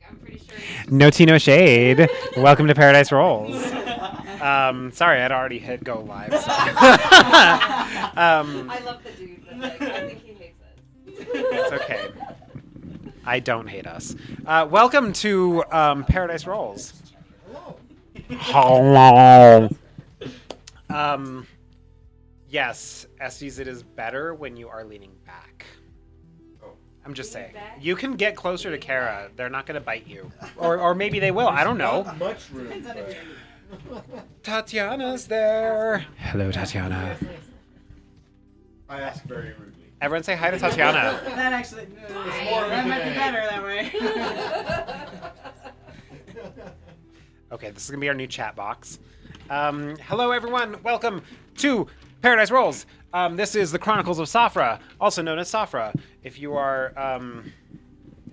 I'm pretty sure. No tea, no shade. Welcome to Paradise Rolls. Sorry, I'd already hit go live. So. I love the dude, but like, I think he hates us. It's okay. I don't hate us. Welcome to Paradise Rolls. Hello. Yes, Estes, it is better when you are leaning back. I'm just saying. You can get closer to Kara. They're not going to bite you. Or maybe they will. I don't know. Not much room. Tatiana's there. Hello, Tatiana. I asked very rudely. Everyone say hi to Tatiana. That actually, that might be better that way. Okay, this is going to be our new chat box. Hello, everyone. Welcome to Paradise Rolls. This is the Chronicles of Safra, also known as Safra. If you are,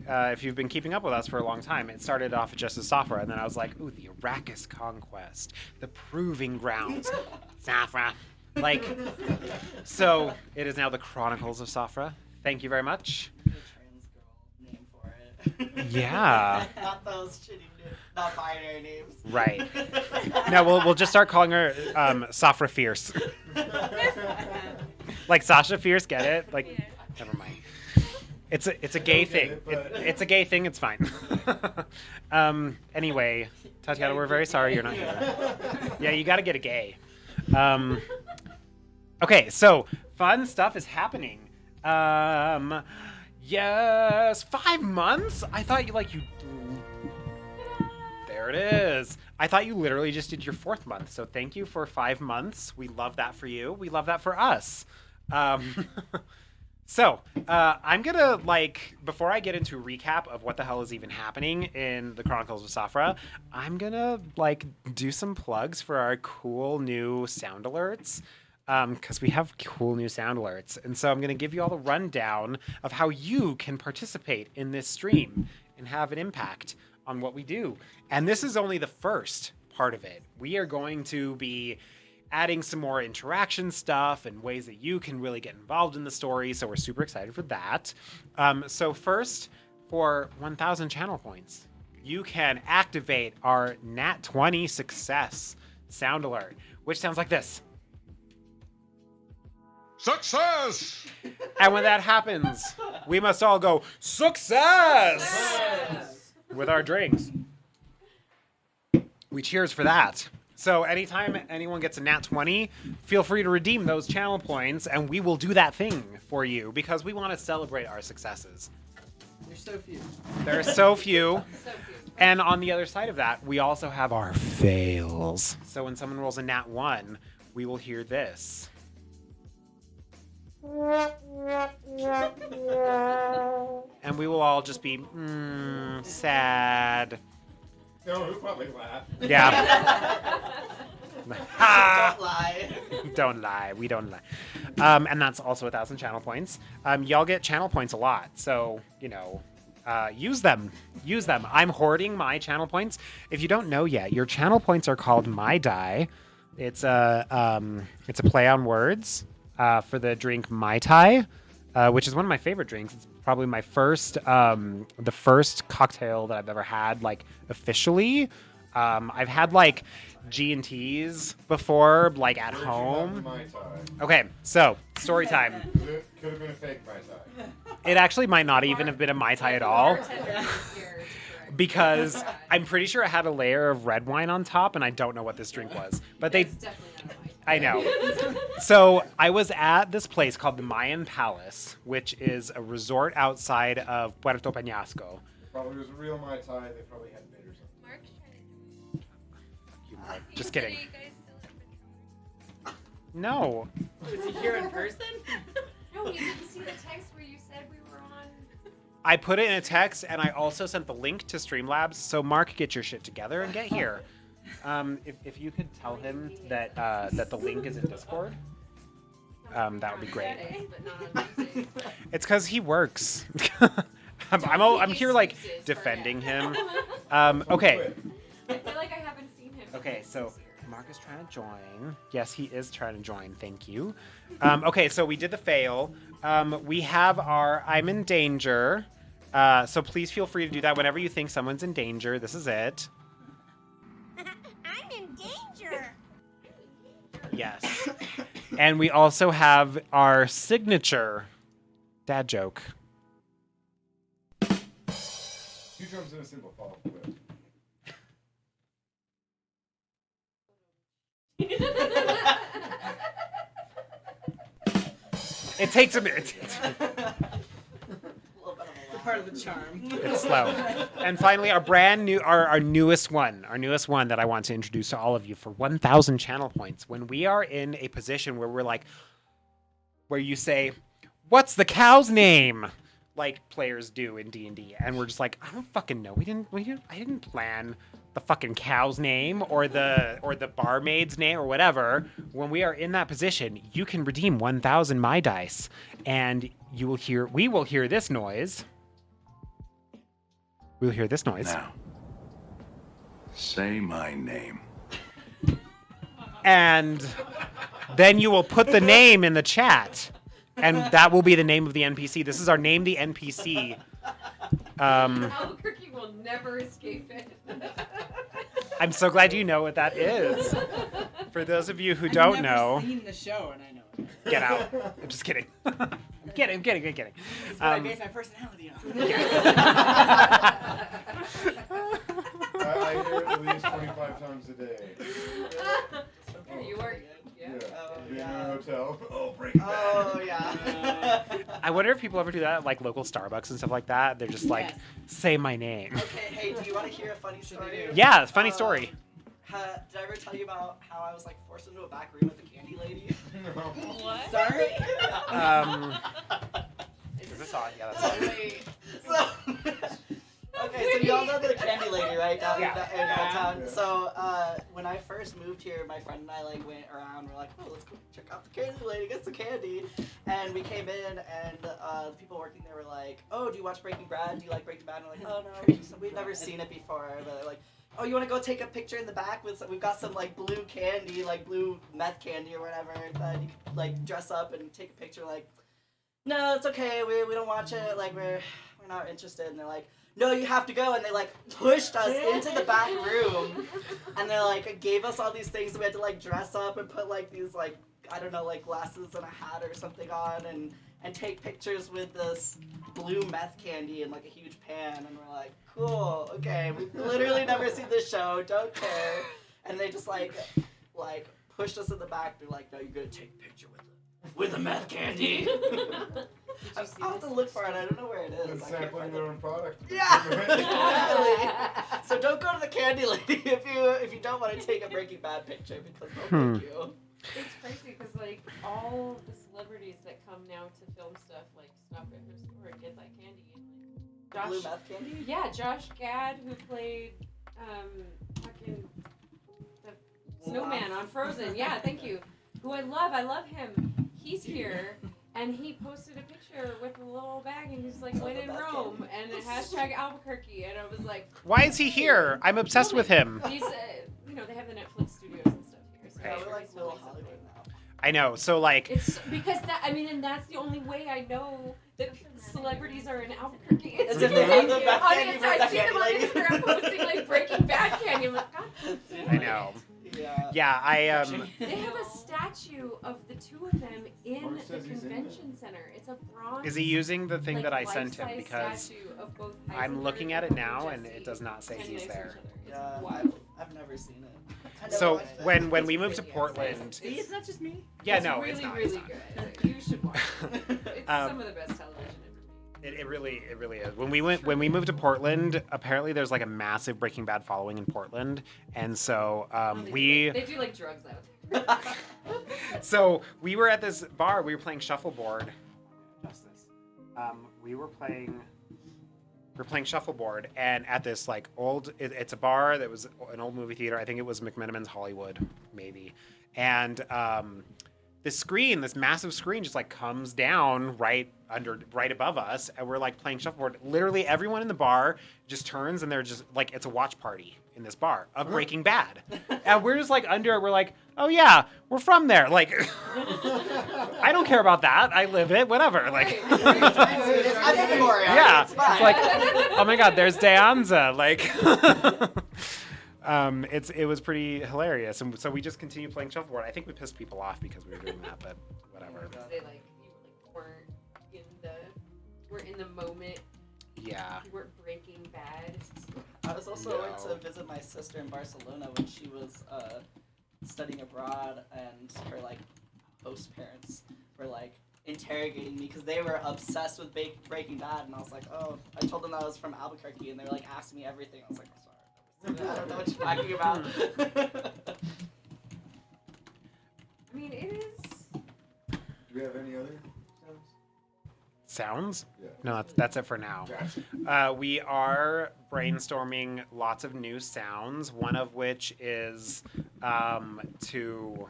if you've been keeping up with us for a long time, it started off just as Safra, and then I was like, ooh, the Arrakis conquest, the proving grounds, Safra. Like, so it is now the Chronicles of Safra. Thank you very much. The trans girl name for it. Yeah. Not those shitty, not binary names. Right. No, we'll just start calling her Safra Fierce. Like Sasha Fierce, get it? Like, Yeah. never mind. It's a gay thing. It's a gay thing. It's fine. Anyway, Tatiana, we're very sorry you're not here. Yeah, you got to get a gay. Okay, so fun stuff is happening. Yes, 5 months. I thought you There it is. I thought you literally just did your 4th month. So thank you for 5 months. We love that for you. We love that for us. So I'm going to, before I get into a recap of what the hell is even happening in the Chronicles of Safra, I'm going to, do some plugs for our cool new sound alerts. Because we have cool new sound alerts. And so I'm going to give you all the rundown of how you can participate in this stream and have an impact on what we do. And this is only the first part of it. We are going to be adding some more interaction stuff and ways that you can really get involved in the story. So we're super excited for that. So first, for 1,000 channel points, you can activate our Nat 20 success sound alert, which sounds like this. Success! And when that happens, we must all go, success! With our drinks. We cheers for that. So anytime anyone gets a Nat 20, feel free to redeem those channel points, and we will do that thing for you because we want to celebrate our successes. There's so few. There are so few. So cute. And on the other side of that, we also have our fails. So when someone rolls a Nat 1, we will hear this. And we will all just be sad. No, who probably laughed. Yeah. Don't lie. Don't lie. We don't lie. And that's also 1,000 channel points. Y'all get channel points a lot. So, use them. Use them. I'm hoarding my channel points. If you don't know yet, your channel points are called My Die. It's a play on words. For the drink Mai Tai, which is one of my favorite drinks. It's probably my first, the first cocktail that I've ever had, officially. I've had, G&Ts before, at home. Mai Tai. Okay, so, story time. Could have been a fake Mai Tai. It actually might not even have been a Mai Tai at all. Bartender is here, correct. Because I'm pretty sure it had a layer of red wine on top, and I don't know what this drink was. But they... It's definitely not mine. I know. So I was at this place called the Mayan Palace, which is a resort outside of Puerto Peñasco. Probably was a real Mai Tai. They probably had bitters on it. Mark's trying to You Mark. Just kidding. You guys still have been No. Is he here in person? No, you didn't see the text where you said we were on. I put it in a text, and I also sent the link to Streamlabs. So Mark, get your shit together and get here. If you could tell him that that the link is in Discord, that would be great. Friday, but not on Tuesday. It's because he works. I'm here defending him. Okay. I feel like I haven't seen him. Okay, so Mark is trying to join. Yes, he is trying to join. Thank you. Okay, so we did the fail. We have our I'm in danger. So please feel free to do that whenever you think someone's in danger. This is it. I'm in danger. Yes. And we also have our signature dad joke. Two drums in a cymbal fall off the whip. It takes a minute. It's part of the charm. It's slow. And finally, our newest one that I want to introduce to all of you for 1,000 channel points. When we are in a position where we're like, where you say, "What's the cow's name?" Like players do in D&D, and we're just like, I don't fucking know. I didn't plan the fucking cow's name or the barmaid's name or whatever. When we are in that position, you can redeem 1,000 my dice, and we will hear this noise. We'll hear this noise. Now, say my name. And then you will put the name in the chat, and that will be the name of the NPC. This is our Name the NPC. Albuquerque will never escape it. I'm so glad you know what that is. For those of you who don't know, I've never seen the show, and I know it. get out. I'm just kidding. I'm kidding. It's what I base my personality on. I hear it at least 25 times a day. Yeah, you are. Yeah. Being in a hotel. Oh, Oh, yeah. I wonder if people ever do that at like local Starbucks and stuff like that. They're just like, Yes. say my name. Okay, hey, do you want to hear a funny story? Yeah, funny story. Did I ever tell you about how I was like forced into a back room with the candy lady? What? Sorry. Is this on? Yeah, that's on. Wait. Okay, so y'all know the candy lady, right? Down Yeah. in downtown. Yeah. So when I first moved here, my friend and I like went around. We're like, oh, let's go check out the candy lady, get some candy. And we came in, and the people working there were like, oh, do you watch Breaking Bad? Do you like Breaking Bad? And we're like, oh no, we've never seen it before. But they're like, oh, you want to go take a picture in the back with we've got some like blue candy, like blue meth candy or whatever. That you could like dress up and take a picture. Like, no, it's okay. We don't watch it. Like we're not interested. And they're like, no, you have to go. And they like pushed us into the back room, and they like gave us all these things. We had to like dress up and put like these like I don't know like glasses and a hat or something on, and take pictures with this blue meth candy in like a huge pan. And we're like, cool, okay. We've literally never seen this show. Don't care. And they just like pushed us in the back. They're like, no, you're gonna take a picture with the meth candy. I'll have to look for it. I don't know where it is. And I can't sampling find their it. own product. Yeah. Totally. So don't go to the candy lady if you don't want to take a Breaking Bad picture because they'll make you. It's crazy because like all the celebrities that come now to film stuff like stop at her store and get that candy. And, like, Blue meth candy? Yeah, Josh Gad, who played fucking the snowman on Frozen. Yeah, thank you. Who I love him. He's here. And he posted a picture with a little bag, and he's like, "When in Rome," and hashtag Albuquerque, and I was like, Why is he here? I'm obsessed with him. He's, they have the Netflix studios and stuff here. So Yeah, I'm we're sure like he's Little filming something. Hollywood now. I know. So like, It's because and that's the only way I know that celebrities are in Albuquerque. It's As if they have the bad on candy Insta- for I that see them on candy lady. Instagram posting like Breaking Bad candy. I'm like, God. I know. Yeah. Yeah, They have a statue of the two of them in Mark the says he's in convention center. It's a bronze. Is he using the thing like, that I sent him? life-size Because statue of both I'm Heisenberg looking at it and now, Jesse and it does not say standing he's next to there. each other. It's Yeah, wild. I've never seen it. I never So watched it. when we It's moved to really Portland, excellent. See, it's not just me. yeah, It's no, really, it's not. really It's not. good. You should watch it. It's some of the best television ever made. It really is. When we moved to Portland, apparently there's like a massive Breaking Bad following in Portland, and so They do like drugs out there. so we were at this bar. We were playing shuffleboard. Justice. We were playing shuffleboard, and at this like it's a bar that was an old movie theater. I think it was McMenamin's Hollywood, maybe. And this massive screen just like comes down right above us, and we're like playing shuffleboard. Literally everyone in the bar just turns and they're just like, it's a watch party in this bar of Breaking Bad. And we're just like under it, we're like, oh yeah, we're from there. Like I don't care about that. I live it, whatever. Like yeah. It's like, oh my god, there's De Anza. Like it was pretty hilarious, and so we just continued playing shuffleboard. I think we pissed people off because we were doing that, but whatever. They we're in the moment. Yeah. You weren't Breaking Bad. I was also went to visit my sister in Barcelona when she was studying abroad, and her like host parents were like interrogating me because they were obsessed with Breaking Bad, and I was like, oh, I told them that I was from Albuquerque, and they were like asking me everything. I was like, I'm sorry, I don't know what you're talking about. I mean, it is. Do we have any other Sounds? Yeah. No, that's it for now. Gotcha. We are brainstorming lots of new sounds, one of which is to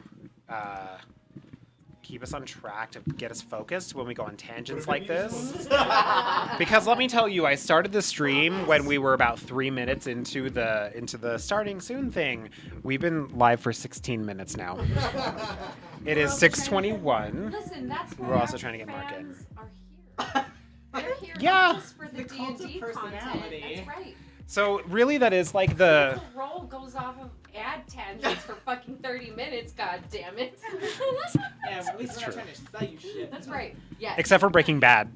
keep us on track, to get us focused when we go on tangents like this. Because let me tell you, I started the stream when we were about 3 minutes into the starting soon thing. We've been live for 16 minutes now. It is 6:21. Listen, that's why We're also our trying to get Mark in. fans are here. They're here Yeah. not just for the The cult of D&D content. personality. That's right. So really, that is like the. The roll goes off of ad tangents for fucking 30 minutes. God damn it. Yeah, at least we're not trying to sell you shit. That's right. Yes. Except for Breaking Bad.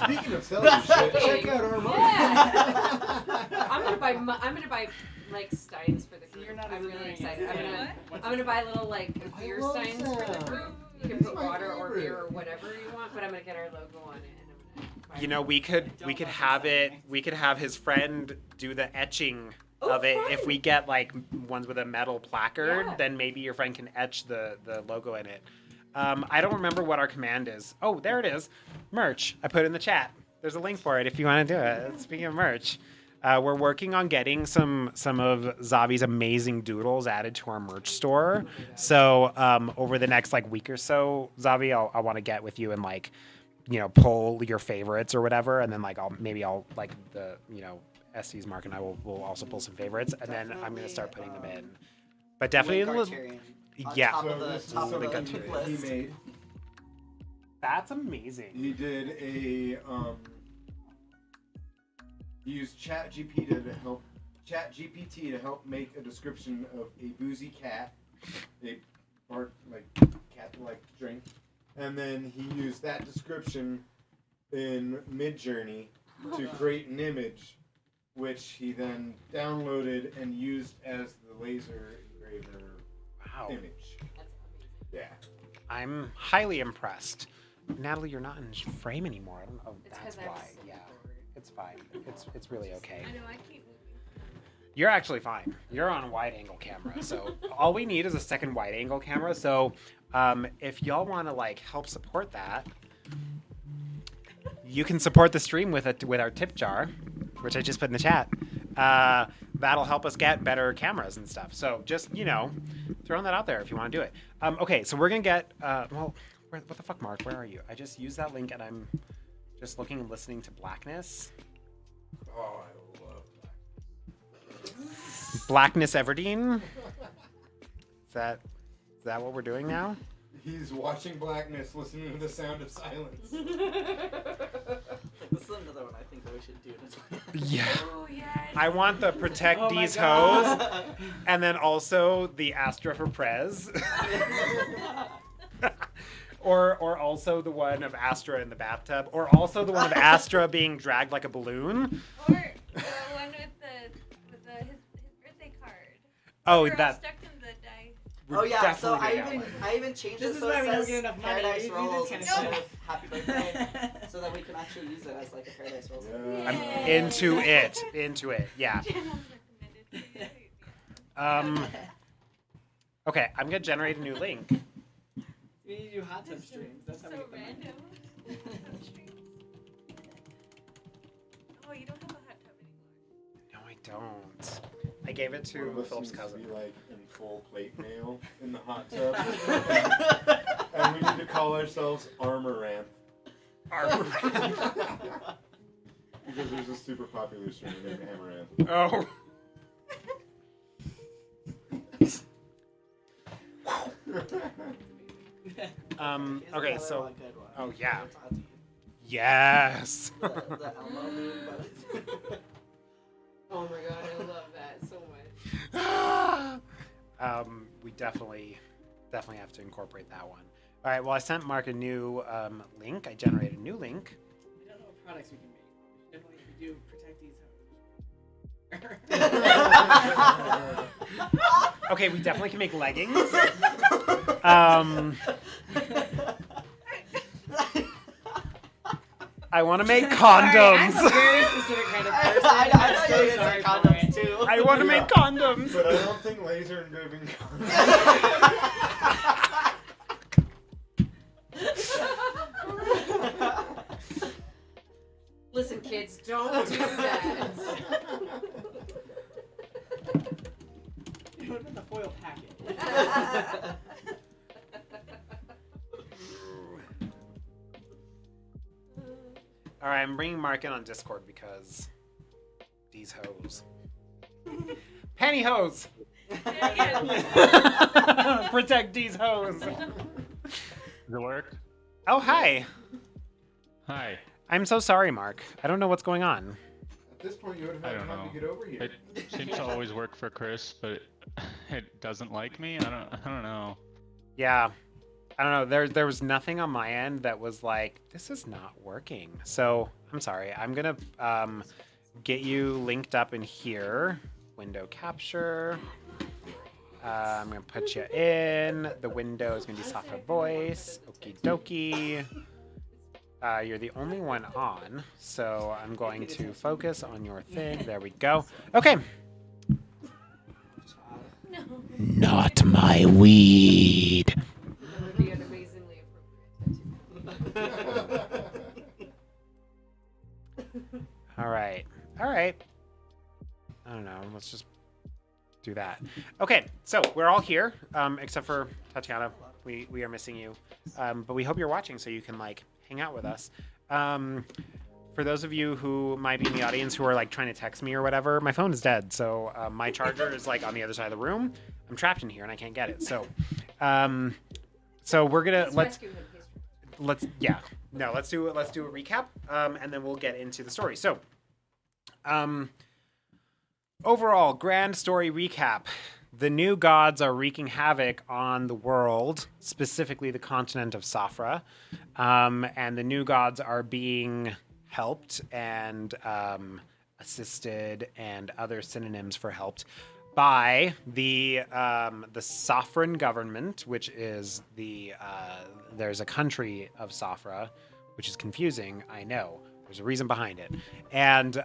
Speaking of selling shit, check out our merch. Yeah. I'm gonna buy like steins for the group. You're not I'm as really annoying excited. as I'm gonna buy little like beer love steins for the that. group. You can It's put my water or favorite. beer or whatever you want, but I'm gonna get our logo on it and I'm gonna buy You know, we could have it. We could have his friend do the etching of it. If we get like ones with a metal placard, Yeah. then maybe your friend can etch the logo in it. I don't remember what our command is. Oh, there it is. Merch. I put it in the chat. There's a link for it if you want to do it. Speaking of merch, we're working on getting some of Zavi's amazing doodles added to our merch store. So over the next like week or so, Zavi, I want to get with you and like, you know, pull your favorites or whatever, and then like I'll like the, you know, SC's Mark and I will also pull some favorites, and then I'm gonna start putting them in. But definitely a little. Yeah. Top So of the this top is of the something link that he list. made. That's amazing. He did a he used ChatGPT to help make a description of a boozy cat, a bark like cat-like drink, and then he used that description in Midjourney to create an image, which he then downloaded and used as the laser engraver Wow. image. Yeah. I'm highly impressed. Natalie, you're not in frame anymore. I don't know. It's That's 'cause I was why. so Yeah. bored. It's fine. It's really okay. I know, I keep moving. You're actually fine. You're on a wide angle camera. So all we need is a second wide angle camera. So if y'all want to like help support that, you can support the stream with our tip jar, which I just put in the chat. That'll help us get better cameras and stuff. So just, you know, throwing that out there if you want to do it. Okay, so we're going to get, what the fuck, Mark? Where are you? I just used that link and I'm just looking and listening to Blackness. Oh, I love Blackness Everdeen? Is that what we're doing now? He's watching Blackness, listening to the sound of silence. This is another one I think that we should do. Yeah. Oh, yeah. I want the protect Oh my these God. hoes, and then also the Astra for Prez. Or also the one of Astra in the bathtub, or also the one of Astra being dragged like a balloon. Or the one with his birthday card. Oh, We're all that. stuck in the dice. we're Oh yeah, so definitely I doing that one. even changed This it is so why it we don't says get enough money. Paradise We do Rolls this instead kind of of Happy Birthday, so that we can actually use it as like a Paradise Rolls. Yeah. I'm Yay. into it. Yeah. Channels recommended. Okay, I'm gonna generate a new link. We need to do hot tub streams. That's how we So get the money. random. Oh, you don't have a hot tub anymore. No, I don't. I gave it to One of us Philip's needs cousin. To be like in full plate mail in the hot tub. And we need to call ourselves Armoranth. Because there's a super popular streamer named Amaranth. Oh. Okay, so. Oh, yeah. Yes. The Elmo meme, but Oh my god, I love that so much. We definitely have to incorporate that one. All right. Well, I sent Mark a new link. I generated a new link. I don't know what products we can make. Definitely if we do protect these hoes. Okay, we definitely can make leggings. I want to make condoms. I'm a very specific kind of person. I I'm know so you're gonna sorry say for condoms it. too. I want to make condoms. But I don't think laser engraving condoms. Listen, kids, don't do that. You know, the foil packet. All right, I'm bringing Mark in on Discord because these hoes. Pantyhose. Protect these hoes. Does it work? Oh, hi. Hi. I'm so sorry, Mark. I don't know what's going on. At this point, you would have I had don't time know. to get over here. It seems to always work for Chris, but it doesn't like me. I don't know. Yeah. I don't know. There was nothing on my end that was like, this is not working. So I'm sorry. I'm gonna get you linked up in here. Window capture. I'm gonna put you in. The window is gonna be Safra voice. Okie dokie. You're the only one on, so I'm going to focus on your thing. There we go. Okay. No. Not my weed. That would be an amazingly appropriate tattoo. All right. I don't know. Let's just do that. Okay, so we're all here, except for Tatiana. We are missing you, but we hope you're watching so you can like hang out with us. For those of you who might be in the audience who are like trying to text me or whatever, my phone is dead, so my charger is like on the other side of the room. I'm trapped in here and I can't get it. So we're gonna let's do a recap, and then we'll get into the story. So. Overall, grand story recap. The new gods are wreaking havoc on the world, specifically the continent of Safra. And the new gods are being helped and assisted and other synonyms for helped by the Safran government, which is there's a country of Safra, which is confusing, I know. There's a reason behind it. And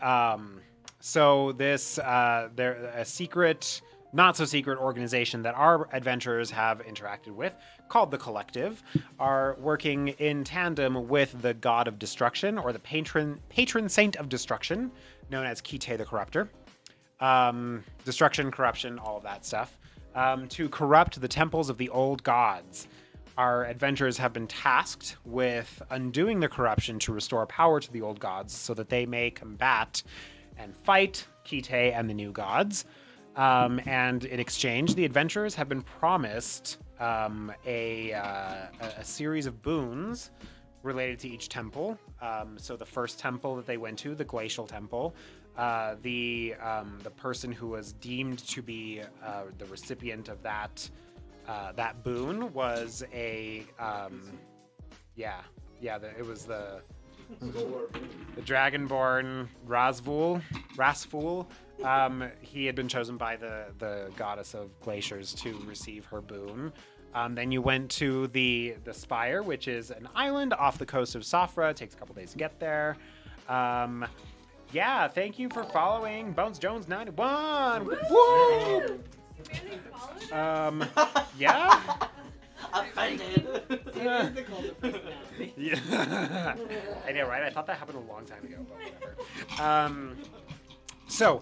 so this, they're a secret, not so secret organization that our adventurers have interacted with, called the Collective, are working in tandem with the god of destruction, or the patron saint of destruction, known as Kite the Corruptor. Destruction, corruption, all of that stuff, to corrupt the temples of the old gods. Our adventurers have been tasked with undoing the corruption to restore power to the old gods so that they may combat and fight Kite and the new gods. And in exchange, the adventurers have been promised a series of boons related to each temple. So the first temple that they went to, the Glacial Temple, the person who was deemed to be the recipient of that boon was it was the Dragonborn Rasful. He had been chosen by the goddess of glaciers to receive her boon. Then you went to the Spire, which is an island off the coast of Safra. It takes a couple days to get there. Thank you for following Bones Jones 91. Woo! Really followed? Yeah. Offended. It is the cult of personality. Yeah. I know, right? I thought that happened a long time ago, but whatever. So,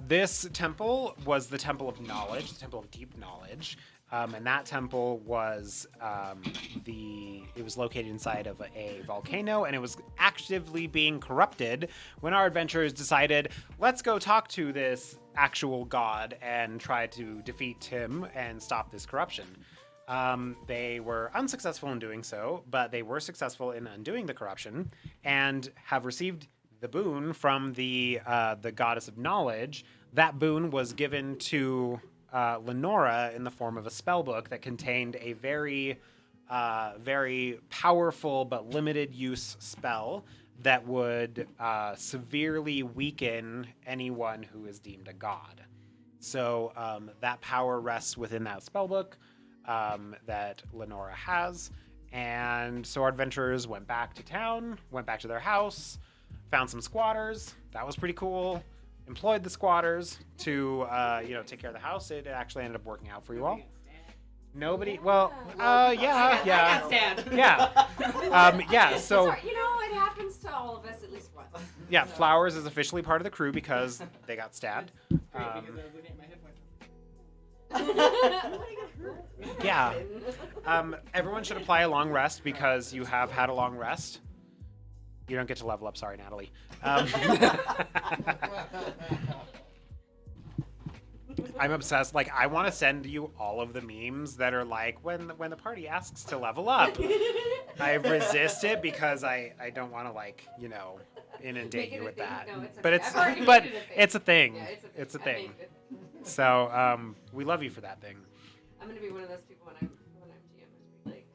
this temple was the Temple of Knowledge, the Temple of Deep Knowledge, and that temple was it was located inside of a volcano, and it was actively being corrupted when our adventurers decided, let's go talk to this actual god and try to defeat him and stop this corruption. They were unsuccessful in doing so, but they were successful in undoing the corruption and have received the boon from the goddess of knowledge. That boon was given to Lenora in the form of a spell book that contained a very powerful but limited use spell that would severely weaken anyone who is deemed a god. So that power rests within that spell book that Lenora has. And so our adventurers went back to town, went back to their house, found some squatters. That was pretty cool. Employed the squatters to, take care of the house. It actually ended up working out for you all. Nobody. Well, yeah. I got stabbed. Yeah. So. Sorry, it happens to all of us at least once. Yeah, Flowers is officially part of the crew because they got stabbed. Great, because I was looking at my hit points. Yeah. Everyone should apply a long rest because you have had a long rest. You don't get to level up. Sorry, Natalie. I'm obsessed. Like, I want to send you all of the memes that are like when the party asks to level up. I resist it because I don't want to inundate you with that. No, it's but okay. it's I've already but made it a thing. it's a thing. Yeah, It's a I thing. made it. So we love you for that thing. I'm gonna be one of those people when I'm GM and be like,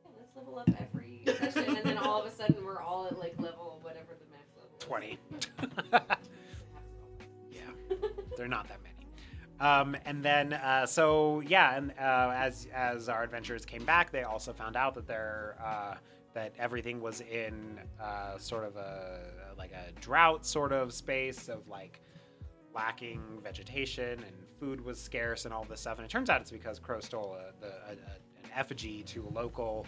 yeah, let's level up every session, and then all of a sudden we're all at like level whatever the max level is. 20. Yeah, they're not that many. And then, as our adventurers came back, they also found out that that everything was in sort of a drought sort of space of like lacking vegetation and food was scarce and all this stuff. And it turns out it's because Crow stole an effigy to a local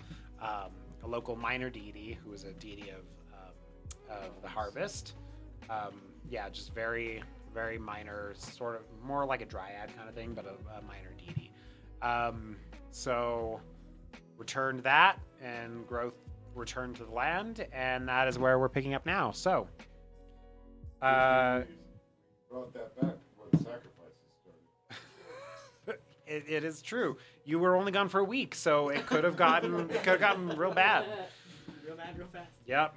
minor deity who was a deity of the harvest. Just very, very minor, sort of more like a dryad kind of thing, but a minor deity. So returned that, and growth returned to the land, and that is where we're picking up now. So, Brought that back before the sacrifices started. it is true. You were only gone for a week, so it could have gotten real bad. Real bad, real fast. Yep.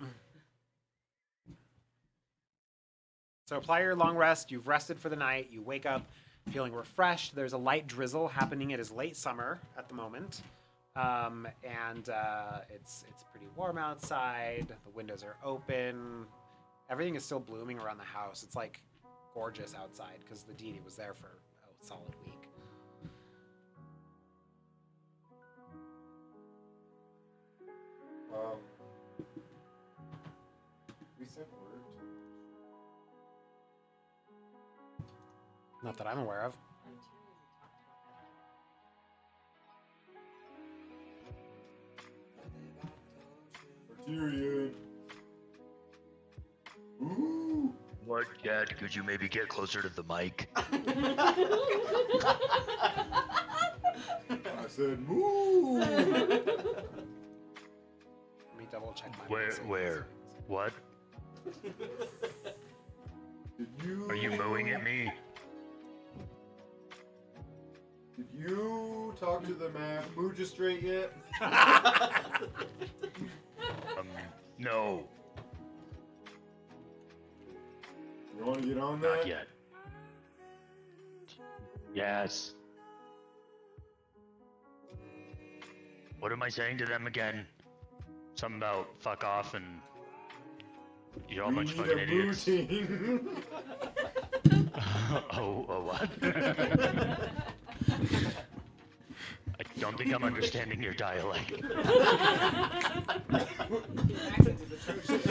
So apply your long rest. You've rested for the night. You wake up feeling refreshed. There's a light drizzle happening. It is late summer at the moment, and it's pretty warm outside. The windows are open. Everything is still blooming around the house. It's like gorgeous outside because the deity was there for a solid week. We sent word to Not that I'm aware of. Tyrion. Ooh. What, Dad? Could you maybe get closer to the mic? I said, moo. Let me double check my Where? What? Did you? Are you mooing at me? Did you talk to the magistrate yet? No, You want to get on that? not yet. Yes. What am I saying to them again? Something about fuck off and you're all a We bunch of need fucking a idiots. boo team. Oh, what? I don't think I'm understanding your dialect. Your accent is atrocious.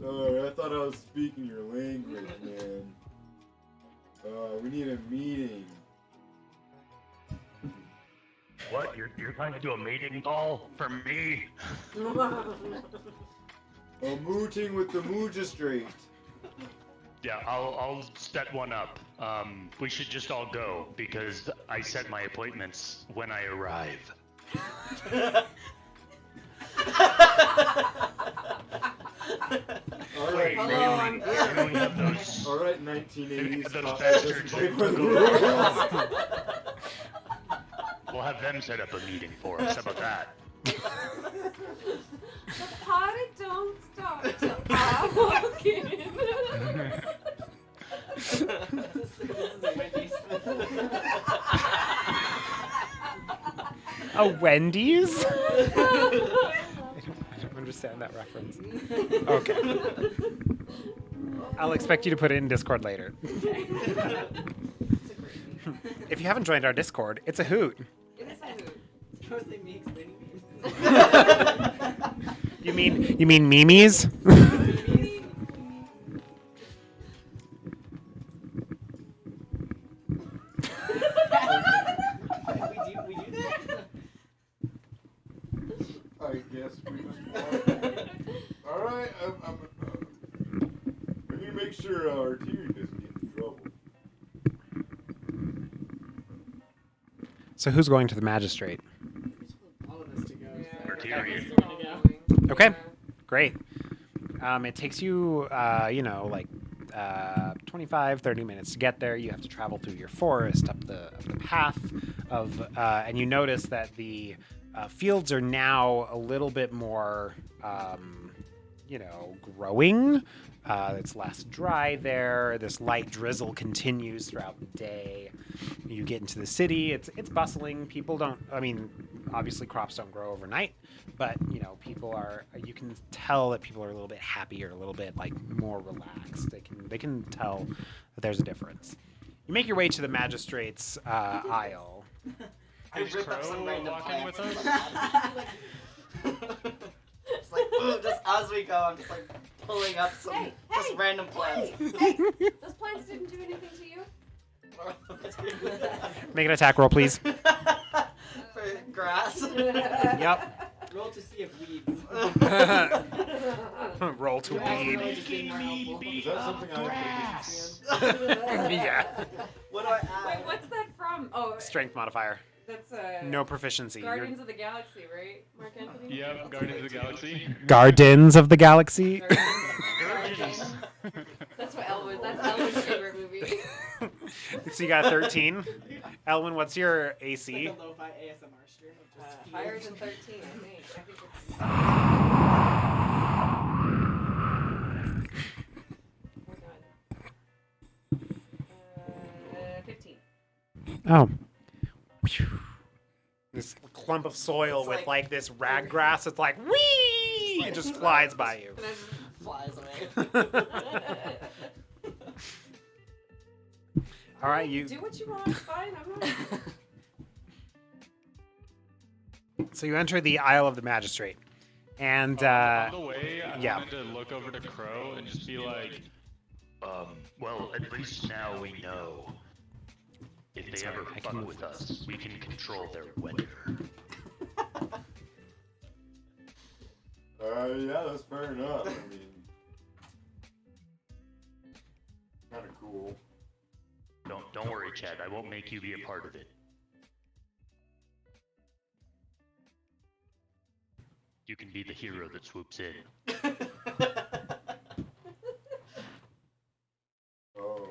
Oh, I thought I was speaking your language, man. We need a meeting. What? You're trying to do a meeting call for me? A mooting with the magistrate. Yeah, I'll set one up. We should just all go because I set my appointments when I arrive. All Wait, right, Hello, maybe I'm here. we have those. all right, 1980s. Those cop bastards. doesn't play by the rules. We'll have them set up a meeting for us. How about that? The party don't start till I walk in. This is Wendy's. A Wendy's? I don't understand that reference. Okay. I'll expect you to put it in Discord later. If you haven't joined our Discord, it's a hoot. It is a hoot. It's mostly me explaining memes. You mean memes? we do that? I guess we just want. All right, we need to make sure our Tyrion doesn't get in trouble. So who's going to the magistrate? All of us to go. Yeah. So Tyrion. we're gonna go. Okay, great. It takes you, 25, 30 minutes to get there. You have to travel through your forest, up the path and you notice that the fields are now a little bit more, growing. It's less dry there. This light drizzle continues throughout the day. You get into the city. It's bustling. People don't. I mean, obviously crops don't grow overnight, but people are. You can tell that people are a little bit happier, a little bit more relaxed. They can tell that there's a difference. You make your way to the magistrate's aisle. I Is rip up Crow some random walking with plants. us? Just ooh, just as we go, I'm just pulling up some Hey, just hey, random plants. Hey, those plants didn't do anything to you? Make an attack roll, please. For grass. Yep. Roll to see if weeds. Roll to weed. Just being more helpful. Is that something I have to Yeah. What do I add? Wait, what's that from? Oh, Strength modifier. that's No proficiency. Guardians of the Galaxy, right, Mark Anthony? Yep, Guardians of the Galaxy. Gardens of the Galaxy. Guardians. That's what Elwood. That's Elwood's favorite movie. So you got a 13. Elwin, what's your It's AC? like a lo-fi ASMR stream of just Higher fields. than 13, I think. I think it's. Hold on. 15. Oh. This clump of soil It's with like- this raggrass. It's like, whee! It just flies by you. And then flies away. All right, you. Do what you want. It's fine. I'm not. So you enter the Isle of the Magistrate, and On the way, I yeah. wanted to look over to Crow and just be like, Well, at least now we know. If they Sorry, ever I fuck can- with us, we can control their weather. Yeah, that's fair enough. I mean, kind of cool. Don't worry, Chad. I won't make you be a part of it. You can be the hero that swoops in. Oh,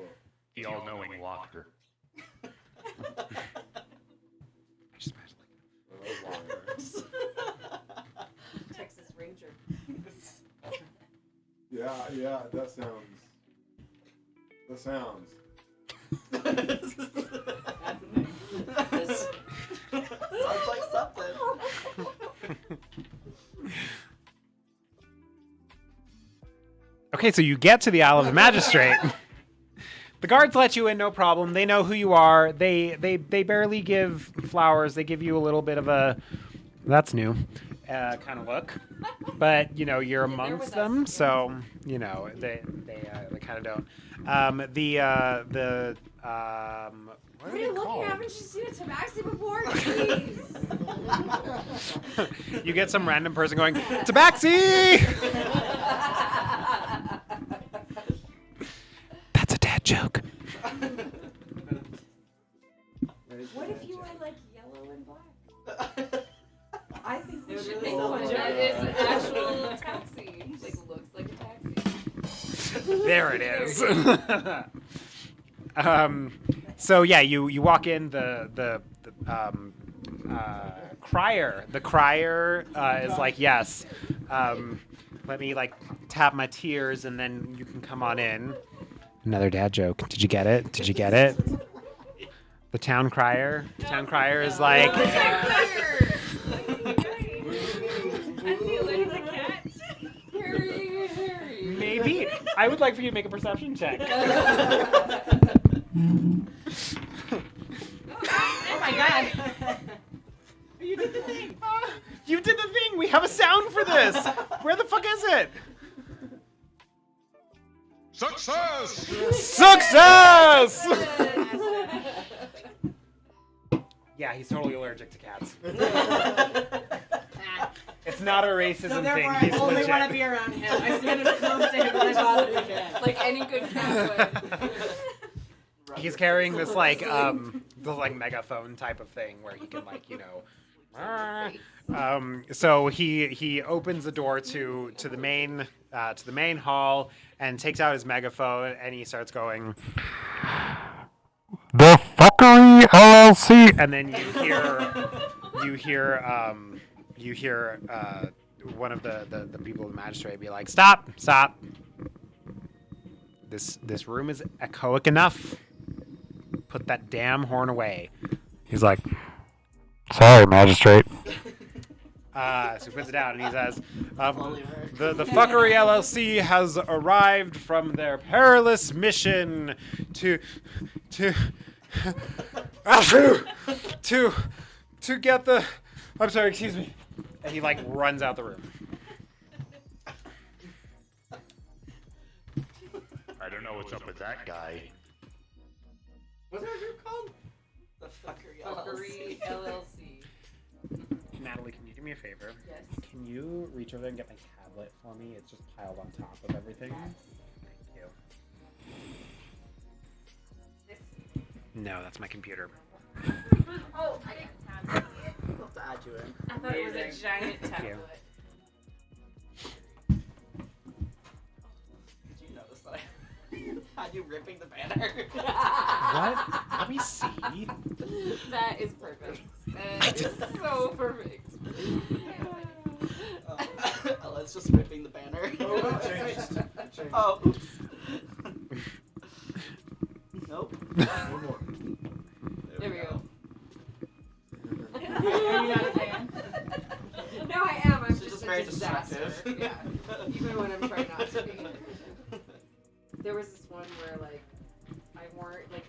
The all-knowing Walker. Just imagine, oh, Texas Ranger. yeah, that sounds. That's Sounds like something. Okay, so you get to the Isle of the Magistrate. The guards let you in, no problem. They know who you are. They barely give flowers. They give you a little bit of a that's new kind of look, but you're they're amongst with them, us. so they kind of don't. What What are are they you looking called? at? Haven't you seen a tabaxi before? Jeez. You get some random person going, Tabaxi! dad joke. What if you were like yellow and black? I think we It would should really make sell one the that joke. is an actual taxi. Like looks like a taxi. There it is. So yeah, you walk in. The crier. The crier is like, yes. Let me like tap my tears, and then you can come on in. Another dad joke. Did you get it? Did you get it? The town crier. The town crier is like. Maybe. I would like for you to make a perception check. Oh my god. You did the thing. You did the thing. We have a sound for this. Where the fuck is it? Success! Success! Yeah, he's totally allergic to cats. It's not a racism So thing. therefore, I He's only legit. want to be around him. I stand as close to him as I possibly can. Like any good cat would. He's carrying this like megaphone type of thing where he can like, you know. So he opens the door to the main hall and takes out his megaphone and he starts going, "The fuckery LLC," and then you hear one of the people of the magistrate be like, "Stop! This room is echoic enough. Put that damn horn away." He's like, "Sorry, magistrate." So he puts it down and he says, the Fuckery LLC has arrived from their perilous mission to get the. I'm sorry, excuse me. And he like runs out the room. I don't know what's up with that guy. What's our group called? The Fuckery Fuckery LLC. LLC. Natalie, can you do me a favor? Yes. Can you reach over there and get my tablet for me? It's just piled on top of everything. Thank you. No, that's my computer. Oh, I didn't have it. We'll have to add you in. I thought it was a giant Thank you. tablet. Did you notice that I had you ripping the banner? What? Let me see. That is perfect. That is so perfect. Ella's just ripping the banner. Oh, it changed. It changed. Oh, oops. Nope. One more. There we go. Are you not a fan? No, I am. I'm She's just a very disaster. destructive. Yeah. Even when I'm trying not to be. There was this one where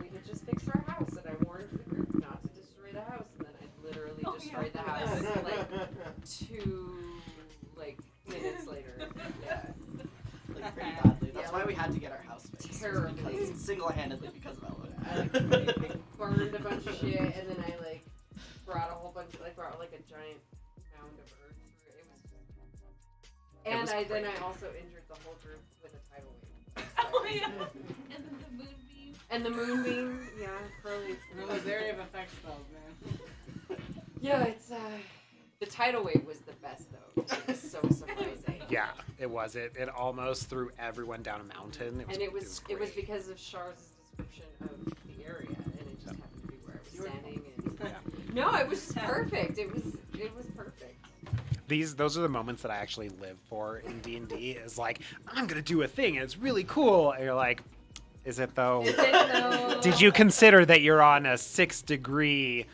we had just fixed our house and I warned the group not to destroy the house and then I literally destroyed the house like 2 minutes later. Yeah. Like pretty badly. That's Yeah, why we had to get our house fixed. terribly. Because single-handedly because of Ella. I burned a bunch of shit and then I brought a whole bunch of brought a giant mound of earth through it. And then I also injured the whole group with a tidal wave. Oh yeah. And then the moonbeam. And the moonbeam, yeah, Crowley. And those area of effect spells, man. Yeah, it's the tidal wave was the best though. It was so surprising. Yeah, it was. It almost threw everyone down a mountain. It was great. because of Char's description of the area, and it just happened to be where I was standing. And no, it was just perfect. It was perfect. Those are the moments that I actually live for in D&D. Is like, I'm gonna do a thing and it's really cool, and you're like, is it though? Is it though? Did you consider that you're on a 6-degree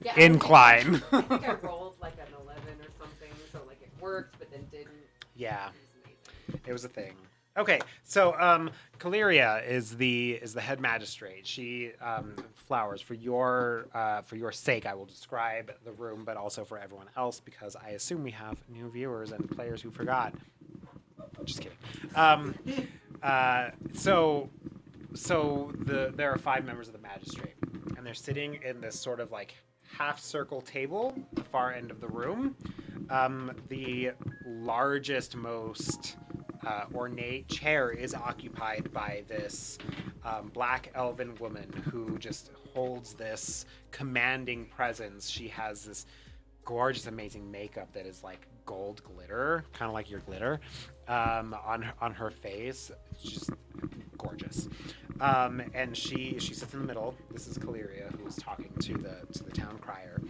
Yeah, incline? I think I rolled like an 11 or something, so it worked, but then didn't. Yeah, It was amazing. it was a thing. Okay, so Caleria is the head magistrate. She Flowers, for your sake, I will describe the room, but also for everyone else because I assume we have new viewers and players who forgot. Just kidding. There are 5 members of the magistrate, and they're sitting in this sort of half circle table at the far end of the room. The largest, most ornate chair is occupied by this black elven woman who just holds this commanding presence. She has this gorgeous, amazing makeup that is like gold glitter, kind of like your glitter, on her face. It's just gorgeous. And she sits in the middle. This is Caleria, who's talking to the town crier.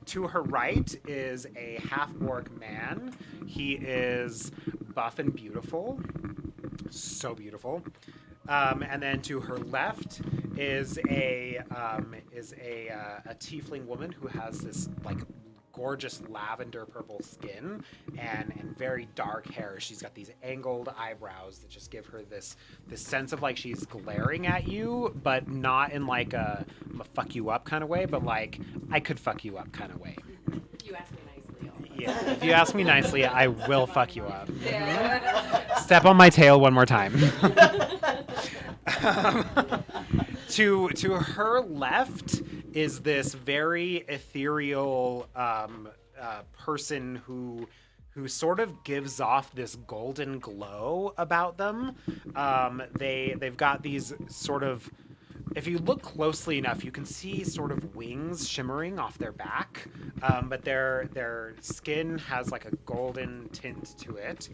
To her right is a half-orc man. He is buff and beautiful. So beautiful. And then to her left is a tiefling woman who has this like gorgeous lavender purple skin and very dark hair. She's got these angled eyebrows that just give her this sense of like she's glaring at you, but not in like a "I'ma fuck you up" kind of way, but like I could fuck you up kind of way. You asked me nicely. Yeah, if you ask me nicely, I will fuck you up. Yeah. Step on my tail one more time. To her left is this very ethereal person who sort of gives off this golden glow about them. They've got these sort of, if you look closely enough, you can see sort of wings shimmering off their back, but their skin has like a golden tint to it,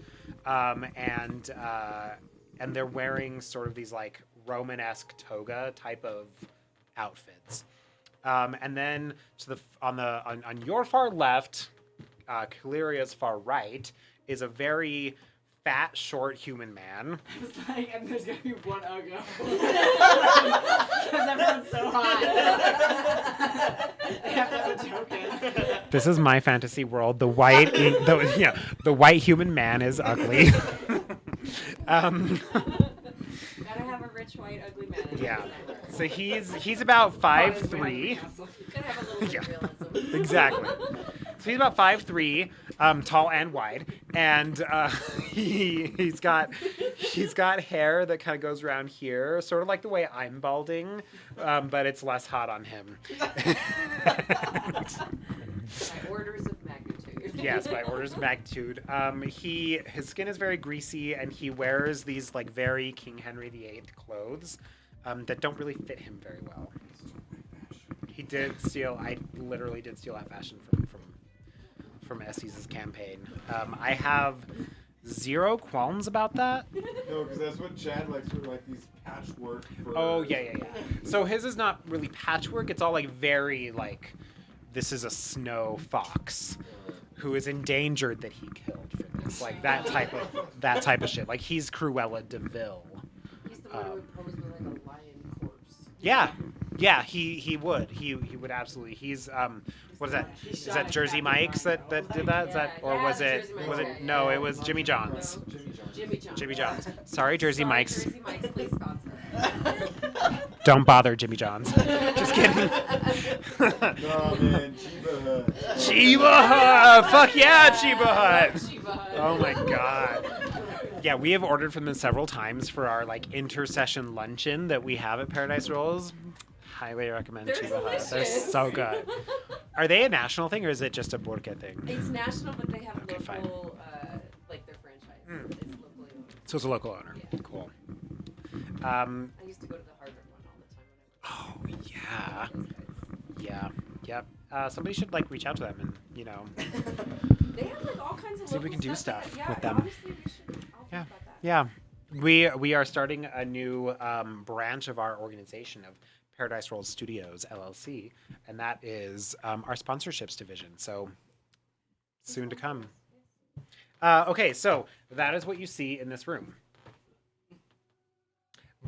and they're wearing sort of these like Romanesque toga type of outfits. And then on your far left, Caleria's far right, is a very fat, short human man. I was like, and there's gonna be one Uggo. Because everyone's so hot. They have to have a token. This is my fantasy world. The white human man is ugly. Gotta have a rich, white, ugly man. Yeah. So he's about 5'3". Gotta have a little Yeah. realism. Exactly. So he's about 5'3", tall and wide, and he's got hair that kind of goes around here, sort of like the way I'm balding, but it's less hot on him. By orders of magnitude. Yes, by orders of magnitude. His skin is very greasy, and he wears these like very King Henry VIII clothes that don't really fit him very well. I literally did steal that fashion from Essie's campaign. I have zero qualms about that. No, because that's what Chad likes, with like these patchwork. Oh, yeah. So his is not really patchwork. It's all like very like, this is a snow fox who is endangered that he killed for this. Like that type of shit. Like he's Cruella de Vil. He's the one who would pose with like a lion corpse. Yeah, he would. He would absolutely. He's what is that? Is that Jersey Mike's that did that? Is that, or was it? Was it? No, it was Jimmy John's. Jimmy John's. Sorry, Jersey Mike's. Jersey Mike's, please sponsor. Don't bother Jimmy John's. Just kidding. No, man, Chiba Hut. Fuck yeah, Chiba Hut. Chiba Hut. Oh my god. Yeah, we have ordered from them several times for our like intercession luncheon that we have at Paradise Rolls. Highly recommend They're Chiba Hut. They're delicious. so good. Are they a national thing or is it just a Burka thing? It's national, but they have Okay, fine. local, like their franchise. It's locally owned. So it's a local owner. Yeah. Cool. I used to go to the Hard Rock one all the time when Oh yeah. I was Yeah. Yep. Somebody should like reach out to them and They have like all kinds of See if we local can do stuff. stuff Yeah, with them. Honestly, we should. I'll Yeah. think about that. Yeah. We are starting a new branch of our organization of Paradise Rolls Studios LLC, and that is our sponsorships division. So soon to come. Okay, so that is what you see in this room.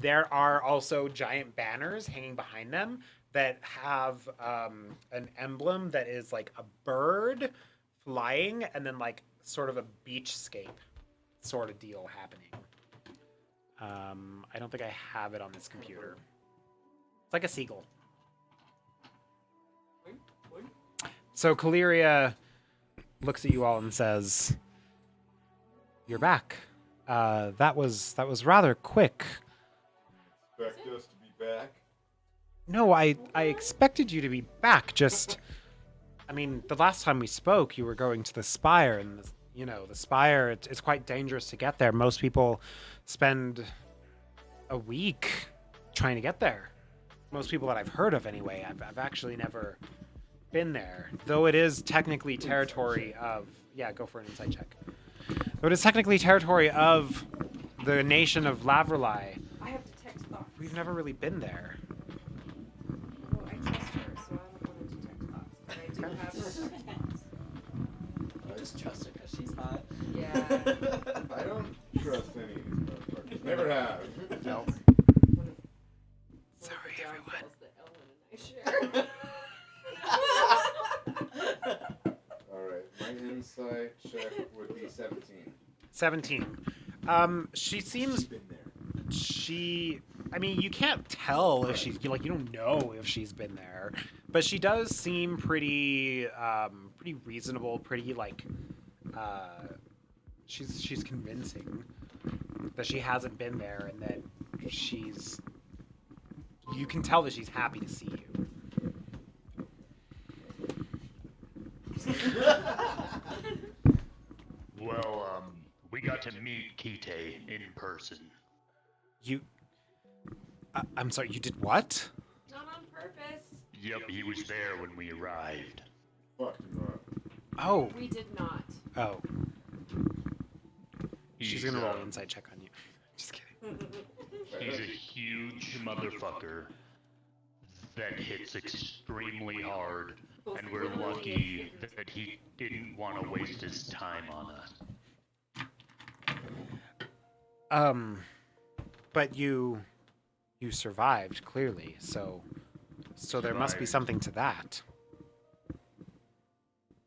There are also giant banners hanging behind them that have an emblem that is like a bird flying and then like sort of a beachscape sort of deal happening. I don't think I have it on this computer. It's like a seagull. So Caleria looks at you all and says, "You're back. That was rather quick." Expect us to be back. No, I expected you to be back. Just, I mean, the last time we spoke, you were going to the Spire, and the spire, it's quite dangerous to get there. Most people spend a week trying to get there. Most people that I've heard of, anyway. I've actually never been there, though it is technically territory of. Yeah, go for an insight check. Though it is technically territory of the nation of Lavrali. I have detect thoughts. We've never really been there. Well, I trust her, so I don't want to detect thoughts. But I do have her thoughts. I just trust her because she's hot. Yeah. I don't trust any of these motherfuckers. Never have. No. One of Sorry, the everyone. downfalls that Ellen and I share. Alright, my insight check would be 17. 17. She She's seems. been there. I mean, you can't tell if she's. You don't know if she's been there. But she does seem pretty reasonable, pretty, she's convincing that she hasn't been there and that you can tell that she's happy to see you. Well, we got to meet Kite in person. I'm sorry, you did what? Not on purpose. Yep, he was there when we arrived. Fucked him up. Oh. We did not. Oh. She's He's, gonna roll an insight check on you. Just kidding. He's a huge motherfucker that hits extremely hard, and we're lucky that he didn't want to waste his time on us. But you survived, clearly, so there must be Survived. something to that.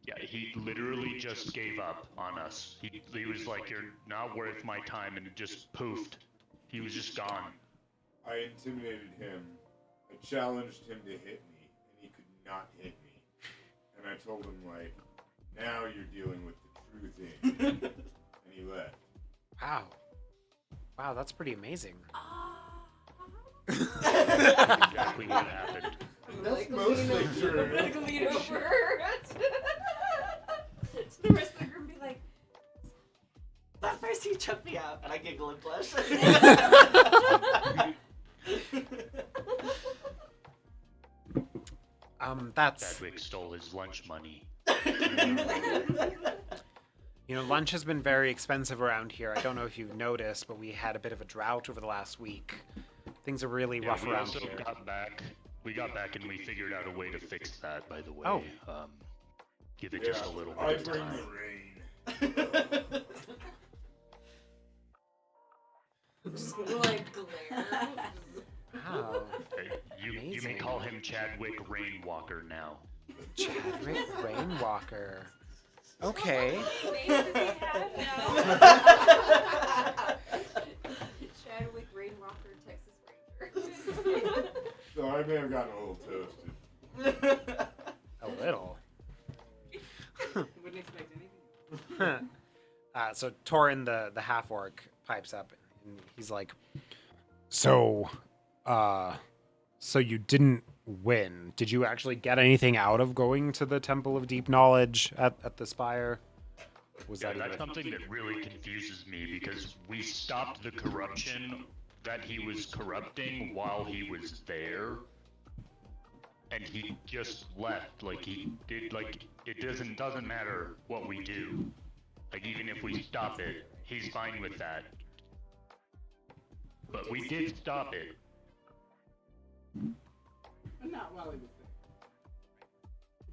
Yeah, he literally just gave up on us. He was like, "You're not worth my time," and it just poofed. He was just gone. I intimidated him. I challenged him to hit me, and he could not hit me. And I told him, now you're dealing with the true thing. And he left. Wow, that's pretty amazing. Exactly what happened. That's mostly true. I'm gonna lean over to the rest of the group and be like, But first he choked me out, and I giggle and blush. That's Chadwick stole his lunch money. lunch has been very expensive around here. I don't know if you've noticed, but we had a bit of a drought over the last week. Things are really rough we around also here. got back. We got back and we figured out a way to fix that. By the way, Oh. Give it just a little I bit of bring time. the rain. just like glare. Wow. Hey, you may Amazing. call him Chadwick Rainwalker now. Chadwick Rainwalker. Okay. Chadwick Rainwalker, Texas Ranger. So I may have gotten a little toasted. A little. Wouldn't expect anything. So Torin, the half orc, pipes up and he's like, So you didn't win. Did you actually get anything out of going to the Temple of Deep Knowledge at the Spire? Was Yeah, that that's even something that really confuses me because we stopped the corruption that he was corrupting while he was there, and he just left. Like he did. Like it doesn't matter what we do. Like even if we stop it, he's fine with that. But we did stop it. But not while he was there.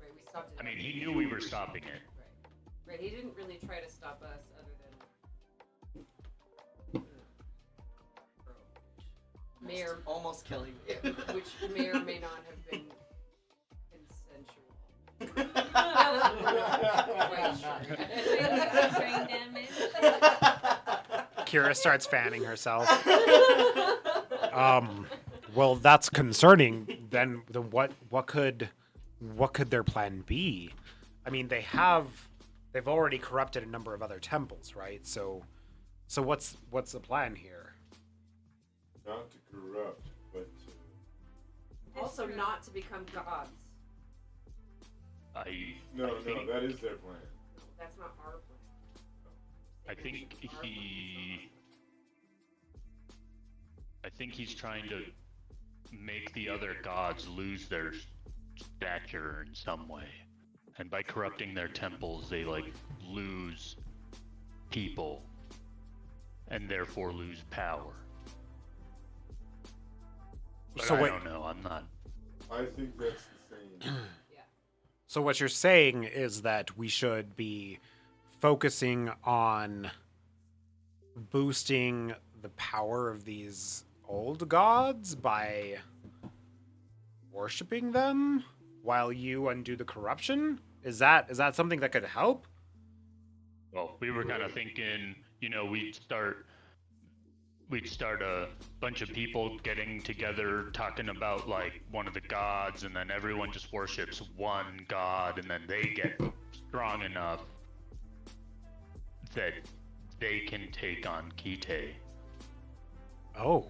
Right, we stopped it. I mean, he knew we were stopping it. Right, he didn't really try to stop us other than may or Almost killing me. which may or may not have been consensual. Brain damage. Kira starts fanning herself. Well, that's concerning. Then what could their plan be? I mean, they've already corrupted a number of other temples, right? So what's the plan here? Not to corrupt, but to... Also, not to become gods. No, I think that is their plan. That's not our plan. I think he's trying to make the other gods lose their stature in some way. And by corrupting their temples, they like lose people and therefore lose power. But So I wait- don't know. I'm not. I think that's the same. So what you're saying is that we should be focusing on boosting the power of these old gods by worshiping them while you undo the corruption? Is that something that could help? Well, we were kind of thinking, we'd start a bunch of people getting together talking about like one of the gods, and then everyone just worships one god, and then they get strong enough that they can take on Kite. Oh.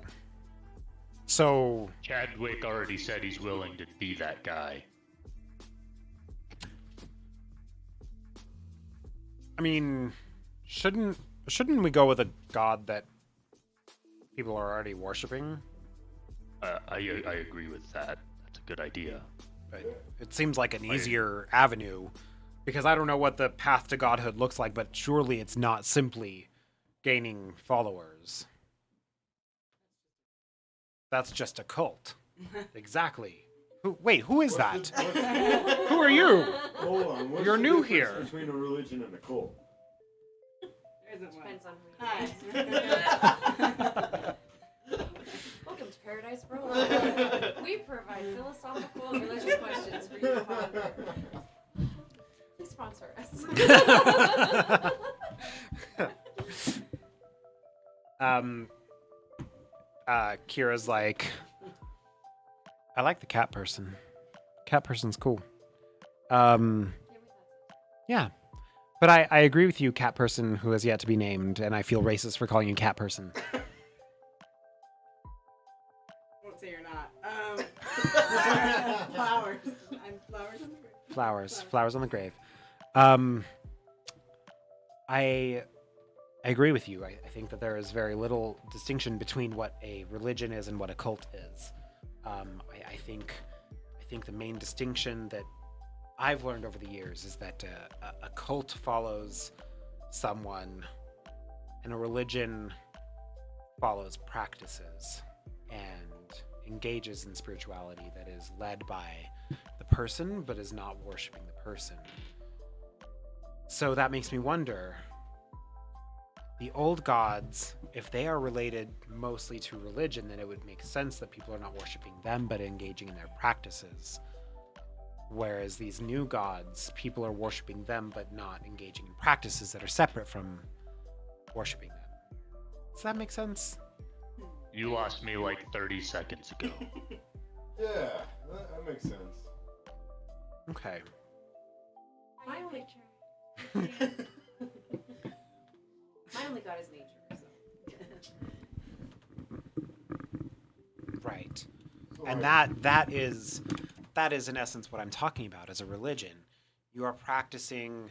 So Chadwick already said he's willing to be that guy. I mean, shouldn't we go with a god that people are already worshiping? I agree with that. That's a good idea. But it seems like an easier avenue because I don't know what the path to godhood looks like, but surely it's not simply gaining followers. That's just a cult. Exactly. Who is that? Who are you? Hold on. What's You're the new difference here. between a religion and a cult? There isn't one. Depends on who you Hi. Welcome to Paradise Bro. We provide philosophical and religious questions for you to ponder. Please sponsor us. Kira's like, I like the cat person. Cat person's cool. Yeah. But I agree with you, cat person who has yet to be named, and I feel racist for calling you cat person. Won't say you're not. Flowers. I'm flowers on the grave. Flowers on the grave. I agree with you. I think that there is very little distinction between what a religion is and what a cult is. I think the main distinction that I've learned over the years is that a cult follows someone, and a religion follows practices and engages in spirituality that is led by the person but is not worshiping the person. So that makes me wonder, the old gods, if they are related mostly to religion, then it would make sense that people are not worshiping them but engaging in their practices. Whereas these new gods, people are worshiping them but not engaging in practices that are separate from worshiping them. Does that make sense? You lost me like 30 seconds ago. Yeah, that makes sense. Okay. My only, my only god is nature. So. Right. So And like, that is in essence what I'm talking about as a religion. You are practicing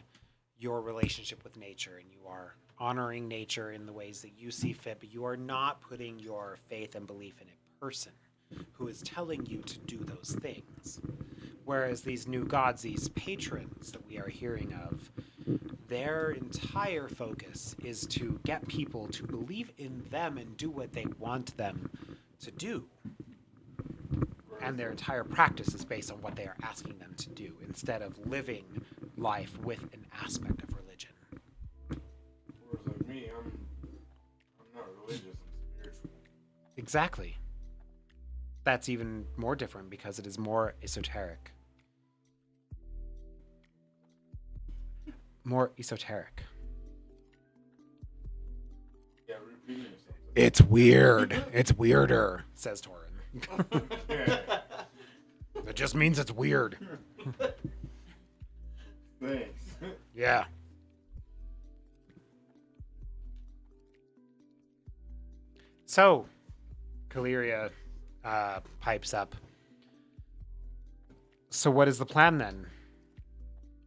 your relationship with nature, and you are honoring nature in the ways that you see fit, but you are not putting your faith and belief in a person who is telling you to do those things. Whereas these new gods, these patrons that we are hearing of, their entire focus is to get people to believe in them and do what they want them to do. And their entire practice is based on what they are asking them to do, instead of living life with an aspect of religion. whereas like me, I'm not religious, I'm spiritual. Exactly. That's even more different because it is more esoteric. More esoteric. Yeah, repeating yourself. It's weird. It's weirder, says Torin. Yeah. It just means it's weird. Thanks. Yeah. So, Kaliria pipes up. So what is the plan then?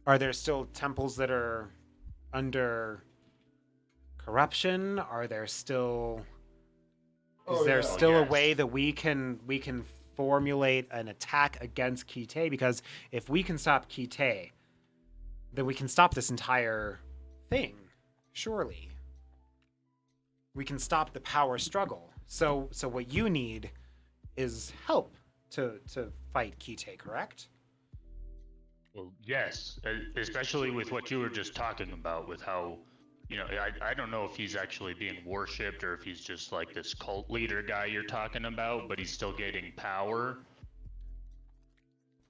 Are there still temples that are under corruption? Are there still is Oh, there yeah. still a Yes. way that we can formulate an attack against Kite? Because if we can stop Kite, then we can stop this entire thing. Surely. We can stop the power struggle. So what you need is help to fight Kite, correct? Well, yes, especially with what you were just talking about, with how, I don't know if he's actually being worshipped or if he's just like this cult leader guy you're talking about, but he's still getting power.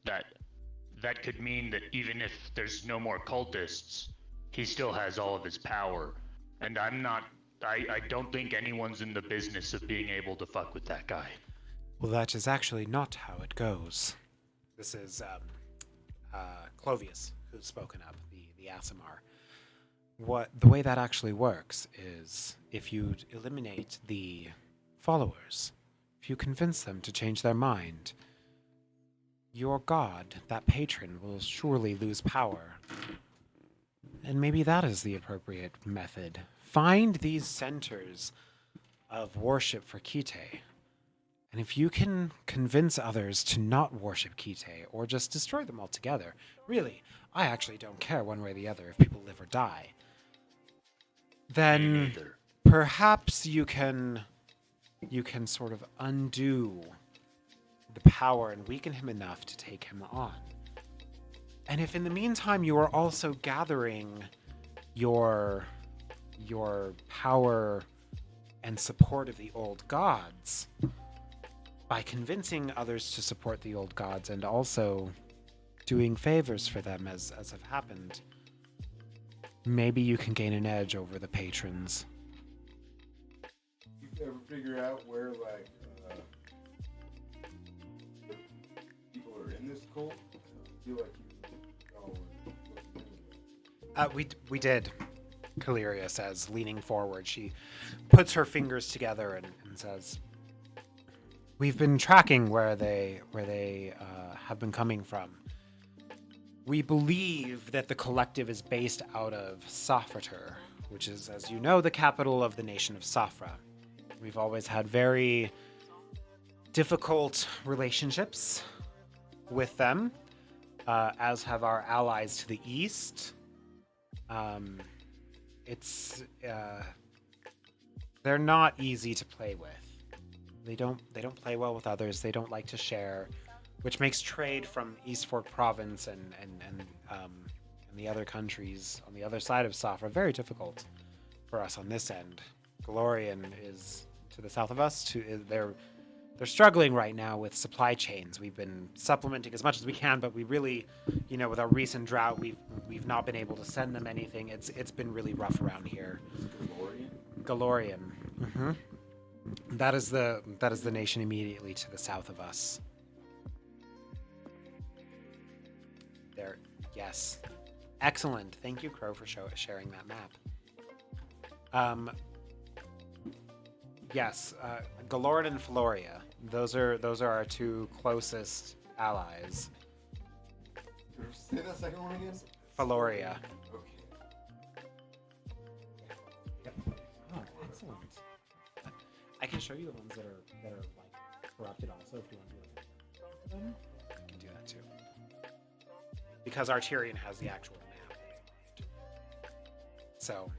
That could mean that even if there's no more cultists, he still has all of his power. And I don't think anyone's in the business of being able to fuck with that guy. Well, that is actually not how it goes. This is Clovius who's spoken up, the Asimar. The way that actually works is if you eliminate the followers, if you convince them to change their mind, your god, that patron, will surely lose power. And maybe that is the appropriate method. Find these centers of worship for Kite. And if you can convince others to not worship Kite or just destroy them altogether, really, I actually don't care one way or the other if people live or die, Me then neither. perhaps you can sort of undo the power and weaken him enough to take him on. And if in the meantime you are also gathering your power and support of the old gods by convincing others to support the old gods and also doing favors for them as have happened, maybe you can gain an edge over the patrons. You ever figure out where people are in this cult? I feel like y'all were looking into that. We did, Caleria says, leaning forward. She puts her fingers together and says, "We've been tracking where they have been coming from. We believe that the collective is based out of Safra, which is, as you know, the capital of the nation of Safra. We've always had very difficult relationships with them, as have our allies to the east. They're not easy to play with. They don't play well with others. They don't like to share, which makes trade from East Fork Province and the other countries on the other side of Safra very difficult for us on this end. Galorian is to the south of us. They're struggling right now with supply chains. We've been supplementing as much as we can, but we really, with our recent drought, we've not been able to send them anything. It's been really rough around here. Galorian. Mm-hmm. That is the nation immediately to the south of us. There, yes, excellent. Thank you, Crow, for sharing that map. Yes, Galord and Floria. Those are our two closest allies. Say that second one again? Floria. Okay. Yep. Oh, excellent. I can show you the ones that are like corrupted also if you want to do like them. I can do that too. Because Arterian has the actual map. So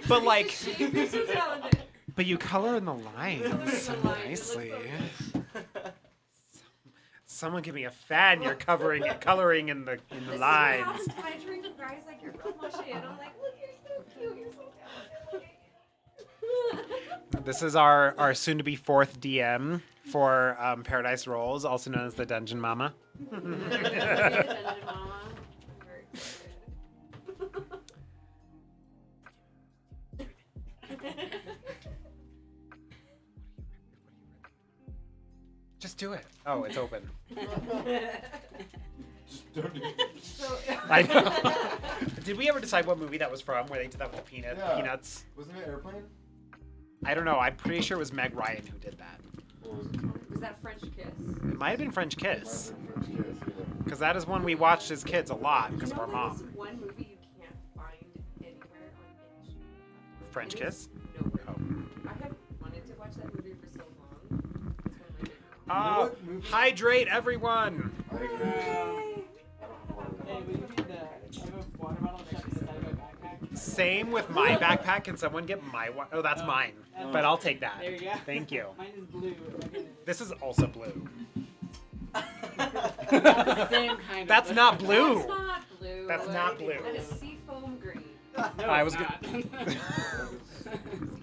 but like You're so talented. but you color in the lines so in the lines. It nicely. looks so Someone give me a fan. You're coloring in the This is lines. what happens when I drink a guys like you're real mushy, and I'm like, look, you're so cute, you're so talented. This is our soon-to-be fourth DM for Paradise Rolls, also known as the Dungeon Mama. Dungeon Mama. I'm very excited. Just do it. Oh, it's open. Just don't do it. So, I know. Did we ever decide what movie that was from, where they did that with the Yeah. peanuts? Wasn't it Airplane? I don't know. I'm pretty sure it was Meg Ryan who did that. Or was it Chronicles? Was that French Kiss? It might have been French Kiss, French Kiss, yeah. because that is one we watched as kids a lot because You of know our there's mom. one movie you can't find anywhere on any streaming platform? French It is Kiss? Nowhere. Oh. I have wanted to watch that movie for so long. It's one of my big Oh, what movie? hydrate everyone! I agree. Yay! Hey, will you need the? I have a water bottle stuck inside my backpack. Same with my backpack. Can someone get my one? Oh, that's mine. But I'll take that. There you go. Thank you. Mine is blue. This is also blue. The same kind of. That's not blue. That's not blue. That's not blue. That is seafoam green. No, I was it's not.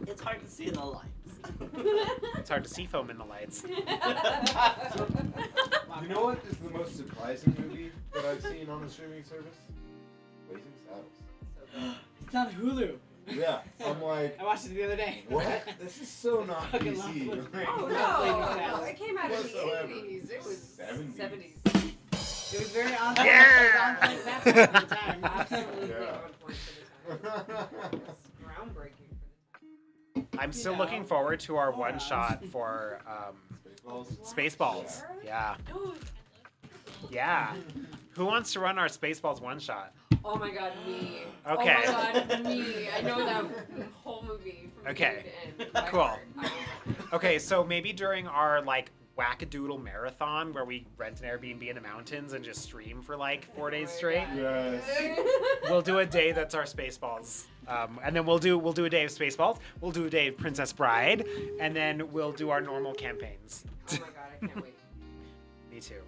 It's hard to see in the lights. It's hard to see foam in the lights. You know what is the most surprising movie that I've seen on a streaming service? Blazing Saddles. It's on Hulu. Yeah, I'm like, I watched it the other day. what? This is so not Fucking love PC. Blazing Like, Oh Not Blazing no! Saddles. It came out in the Whatsoever. 80s. It was 70s. 70s. It was very on. Yeah. It was on point at the time. Absolutely Yeah. on point for the time. It's groundbreaking for the time. I'm still know. looking forward to our Yeah. one shot for Spaceballs. Yeah. Yeah. Who wants to run our Spaceballs one shot? Oh my god, me. Okay. Oh my god, me. I know that whole movie from Okay. beginning to end. by Cool. heart. I know that. Okay, so maybe during our like wackadoodle marathon where we rent an Airbnb in the mountains and just stream for like 4 days straight, Yes. we'll do a day that's our Spaceballs. And then we'll do a day of Spaceballs. We'll do a day of Princess Bride, and then we'll do our normal campaigns. Oh my god, I can't wait. Me too.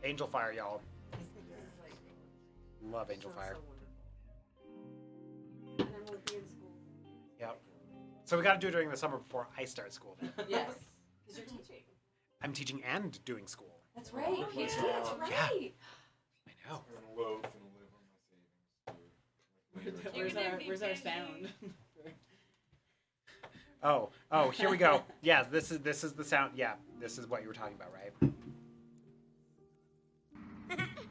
Angel Fire, y'all. This is like, Love Angel sounds Fire. so wonderful. And then we'll be in school. Yep. So we got to do it during the summer before I start school. Then. Yes. Because you're teaching. I'm teaching and doing school. That's right. PhD, that's right. Yeah. I know. I'm gonna loaf and live on my savings. Where's our sound? Oh, here we go. Yeah, this is the sound. Yeah, this is what you were talking about, right?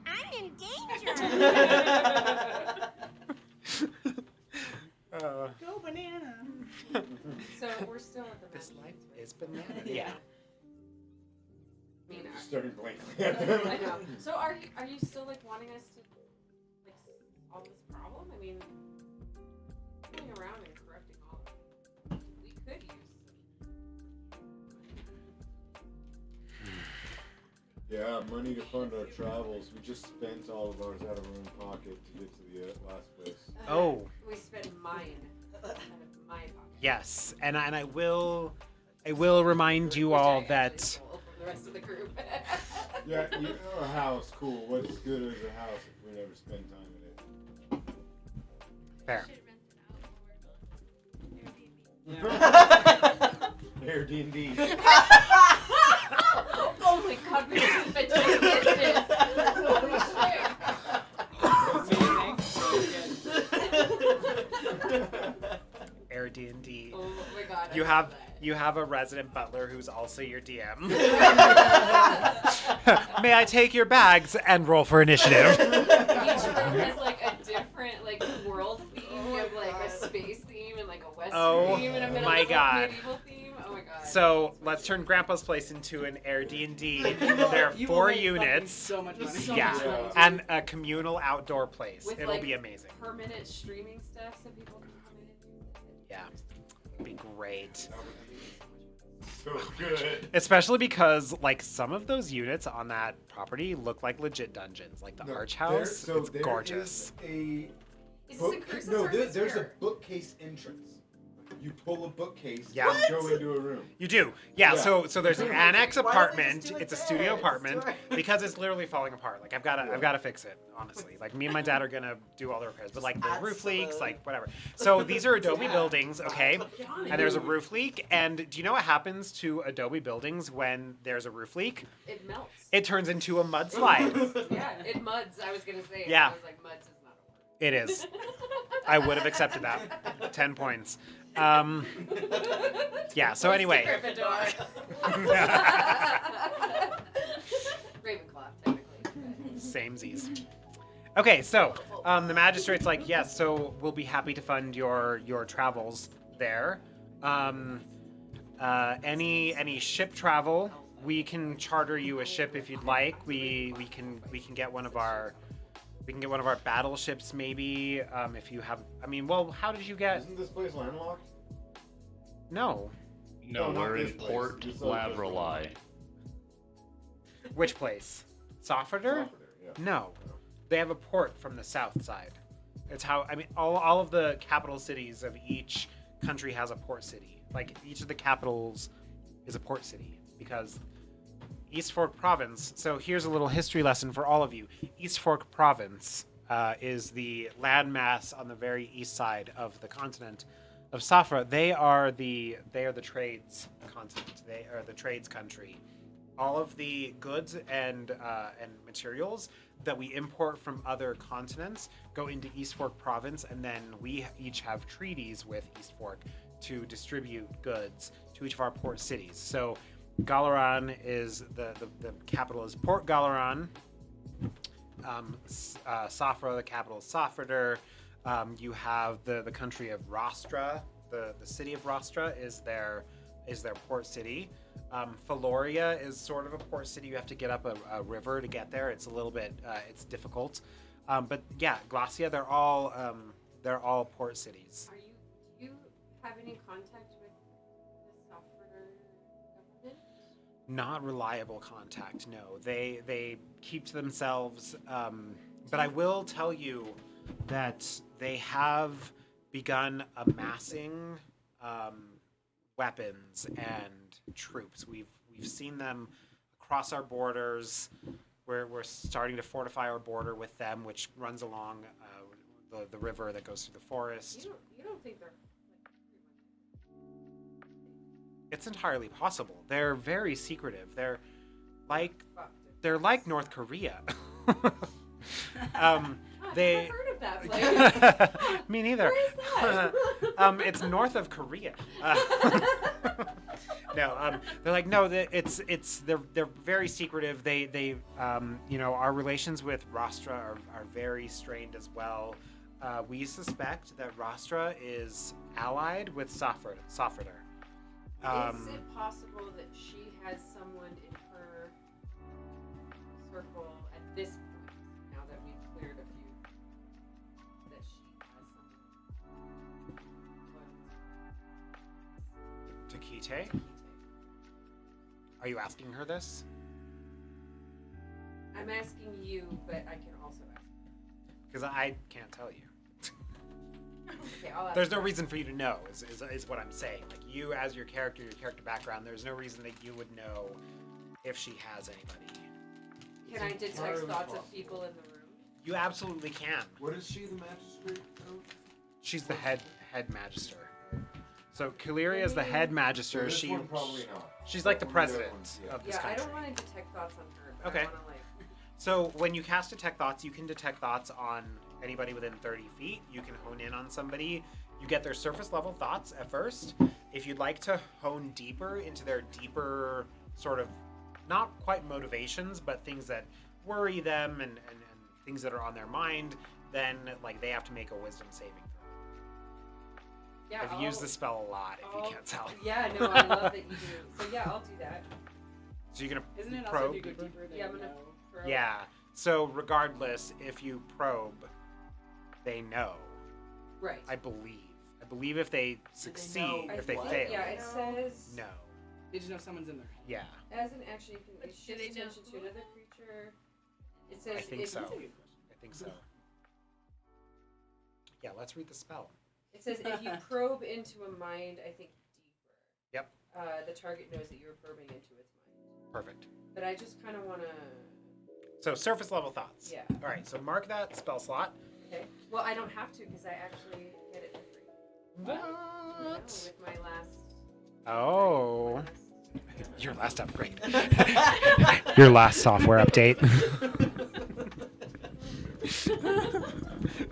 I'm in danger. Go banana. So we're still at the This life Madisons, right? is banana. Yeah. Yeah. I mean, Just staring blankly I at them. know. So are you still like wanting us to like solve this problem? I mean, going around and correcting all of it, we could use. Yeah, money to fund our travels. We just spent all of ours out of our own pocket to get to the last place. Oh. We spent mine out of my pocket. Yes, and I will remind you Which all I actually that. stole from the rest of the group. Yeah, you know, a house, cool. What's good as a house if we never spend time in it? Fair. Should rent it out or Airbnb. Airbnb. Oh my god, we just been doing business. Holy shit. Airbnb. Oh my god. I You love have that. you have a resident butler who's also your DM. May I take your bags and roll for initiative? Each room has like a different like world theme. You have like a space theme and like a western Oh theme and a my God. medieval theme. Oh my god. So let's turn Grandpa's place into an Airbnb. There are You will 4 make fucking units. So much money. So Yeah, much money, too. and a communal outdoor place. With, It'll like, be amazing. per minute streaming stuff so people can come in and use it. Yeah, it'll be great. So good. Especially because like some of those units on that property look like legit dungeons, like the No, Arch there- House. so It's there gorgeous. is a Is book. this a cruise No, or is this there's a here? bookcase entrance. You pull a bookcase Yeah. and go into a room. You do, yeah. Yeah. So there's an annex Why don't they apartment. just do it It's a there? studio Just apartment do it. because it's literally falling apart. Like I've got to fix it. Honestly, like me and my dad are gonna do all the repairs, but like the Add roof some, leaks, like whatever. So these are Adobe Yeah. buildings, okay? Johnny. And there's a roof leak. And do you know what happens to Adobe buildings when there's a roof leak? It melts. It turns into a mudslide. Yeah, it muds. I was gonna say it. Yeah. I was like, muds is not a word. It is. I would have accepted that. 10 points. Yeah. So anyway. Gryffindor. Ravenclaw, technically. Samesies. Okay, so the magistrate's like, yes, so we'll be happy to fund your travels there. Any ship travel, we can charter you a ship if you'd like. We can get one of our battleships maybe. If you have, I mean, well, how did you get? Isn't this place landlocked? No. No, not we're this in place. Port This other place. Lavreli. Which place? Safra? Yeah. No, they have a port from the south side. It's how I mean all of the capital cities of each country has a port city. Like each of the capitals is a port city because East Fork Province. So here's a little history lesson for all of you. East Fork Province is the landmass on the very east side of the continent of Safra. They are the trades continent. They are the trades country. All of the goods and materials that we import from other continents go into East Fork Province, and then we each have treaties with East Fork to distribute goods to each of our port cities. So Galaran is the capital is Port Galaran. Safra, the capital is Safrader. You have the country of Rostra. The city of Rostra is their port city. Faloria is sort of a port city. You have to get up a river to get there. It's a little bit it's difficult. But yeah, Glacia, they're all port cities. Do you have any contact with the Safra government? Not reliable contact, no. They keep to themselves. But I will tell you that they have begun amassing weapons and troops. We've seen them across our borders. We're starting to fortify our border with them, which runs along the river that goes through the forest. You don't think they're It's entirely possible. They're very secretive. They're like North Korea. They. I've never heard of that place. Me neither. Where is that? It's north of Korea. No, they're like no. They're very secretive. They our relations with Rostra are very strained as well. We suspect that Rostra is allied with Safrader. Is it possible that she has someone in her circle at this point, now that we've cleared a few, that she has someone? Takite? Are you asking her this? I'm asking you, but I can also ask. Because I can't tell you. Okay, I'll ask. There's no reason for you to know, is what I'm saying. Like, you as your character background, there's no reason that you would know if she has anybody. Can I detect entirely thoughts of possible. people in the room? You absolutely can. What is she, the magistrate of? She's the head magister. So Kaliria is the head magister. So this one probably not. She's like the Only the other president ones, yeah. of this Yeah, I country. don't want to detect thoughts on her, but Okay. I want to So when you cast detect thoughts, you can detect thoughts on anybody within 30 feet. You can hone in on somebody. You get their surface level thoughts at first. If you'd like to hone deeper into their deeper sort of, not quite motivations, but things that worry them and things that are on their mind, then like they have to make a wisdom saving throw. Yeah, I've used the spell a lot, if you can't tell. Yeah, no, I love that you do. So yeah, I'll do that. So you're gonna Isn't it also probe. if you go deeper than Yeah, I'm you gonna know? probe. Yeah. So regardless, if you probe, they know. Right. I believe if they succeed, know if they what? fail, Yeah, it says. no. They just know someone's in their head. Yeah, As an action, you can But shift do they know attention to who? another creature. It says I think if so. That's a good question. I think so. Yeah, let's read the spell. It says if you probe into a mind, I think deeper. Yep. The target knows that you're probing into its mind. Perfect. But I just kind of want to. So surface level thoughts. Yeah. All right. So mark that spell slot. Okay. Well, I don't have to because I actually get it for free. No, with my last. Oh. my last- Your last upgrade. Your last software update.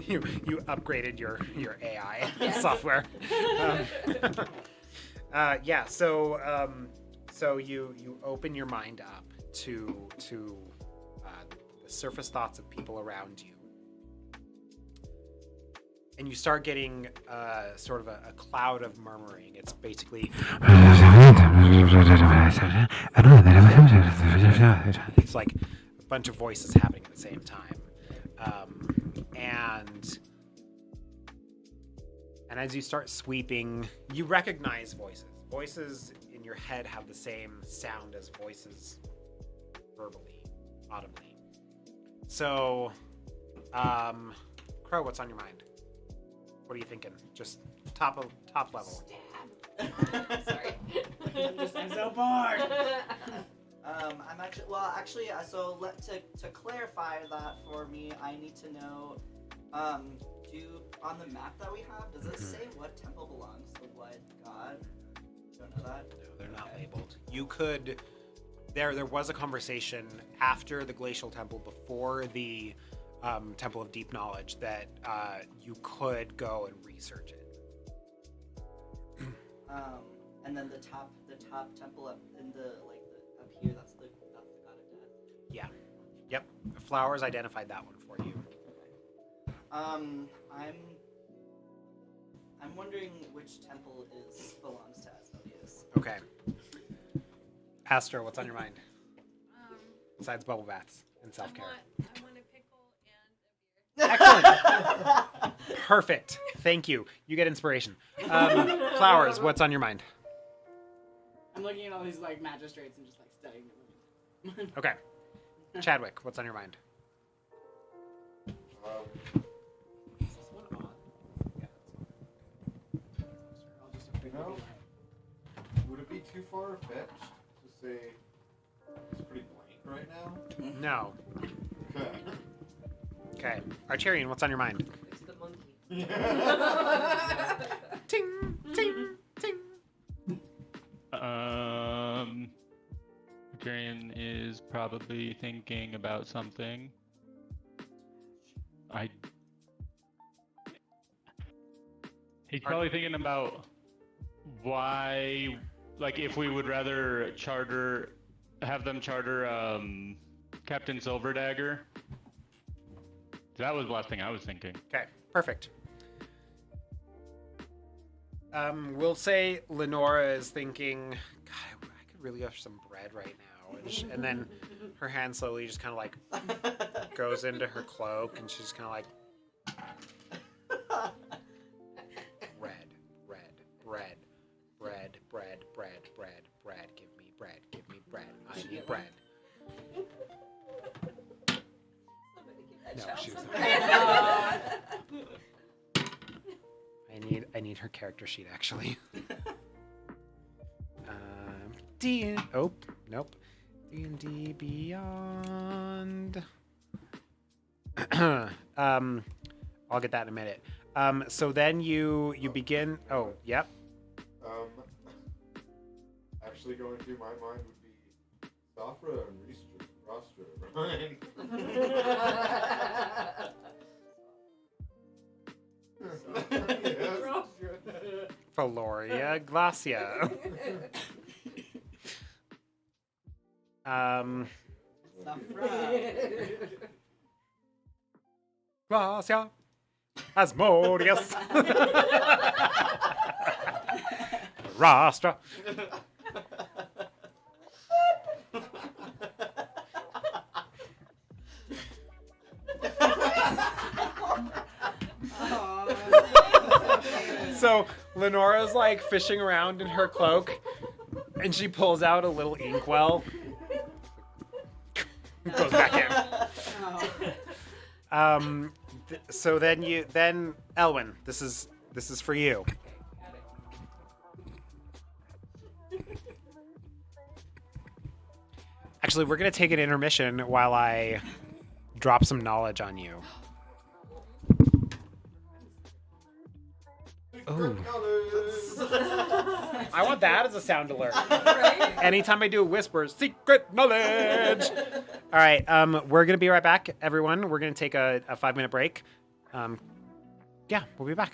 you upgraded your AI Yes. software. Yeah. So you open your mind up to the surface thoughts of people around you, and you start getting sort of a cloud of murmuring. It's basically It's like a bunch of voices happening at the same time. And as you start sweeping, you recognize voices. Voices in your head have the same sound as voices verbally, audibly. So, Crow, what's on your mind? What are you thinking? Just top level. Sorry. I'm so bored. I'm actually, to clarify that for me, I need to know, on the map that we have, does it say what temple belongs to what god? Don't know that. No, they're not labeled. You could. There was a conversation after the Glacial Temple, before the Temple of Deep Knowledge, that you could go and research it. And then the top temple up in up here, that's the god of death. Yeah. Yep. Flowers identified that one for you. I'm wondering which temple belongs to Asmodeus. Okay. Astor, what's on your mind? Besides bubble baths and self-care. I want a pickle and a beer. Excellent. Perfect. Thank you. You get inspiration. Flowers, what's on your mind? I'm looking at all these like magistrates and just like studying them. Okay. Chadwick, what's on your mind? Is this one on? Yeah, I'll just No. Would it be too far-fetched to say it's pretty blank right now? No. Okay. Okay. Archerian, what's on your mind? It's the monkey. Ting, ting, ting. Jarian is probably thinking about something. He's probably thinking about why, like, if we would rather have them charter Captain Silverdagger. That was the last thing I was thinking. Okay, perfect. We'll say Lenora is thinking, God, I could really have some bread right now. And then her hand slowly just kind of like goes into her cloak, and she's kind of like, bread, bread, bread, bread, bread, bread, bread, bread, give me bread, give me bread, I need bread. No, she was I need her character sheet, actually. Nope. D&D Beyond. I'll get that in a minute. So then you begin. Oh, yep. Actually, going through my mind would be Safra and Rostra, right? Valoria Glacia. Glacia. Asmodeus. Rastra. So Lenora's like fishing around in her cloak, and she pulls out a little inkwell. Goes back in. So then Elwyn, this is for you. Actually, we're gonna take an intermission while I drop some knowledge on you. Ooh. I want that as a sound alert. Right? Anytime I do a whisper, secret knowledge. All right, we're gonna be right back, everyone. We're gonna take a 5-minute break. Yeah, we'll be back.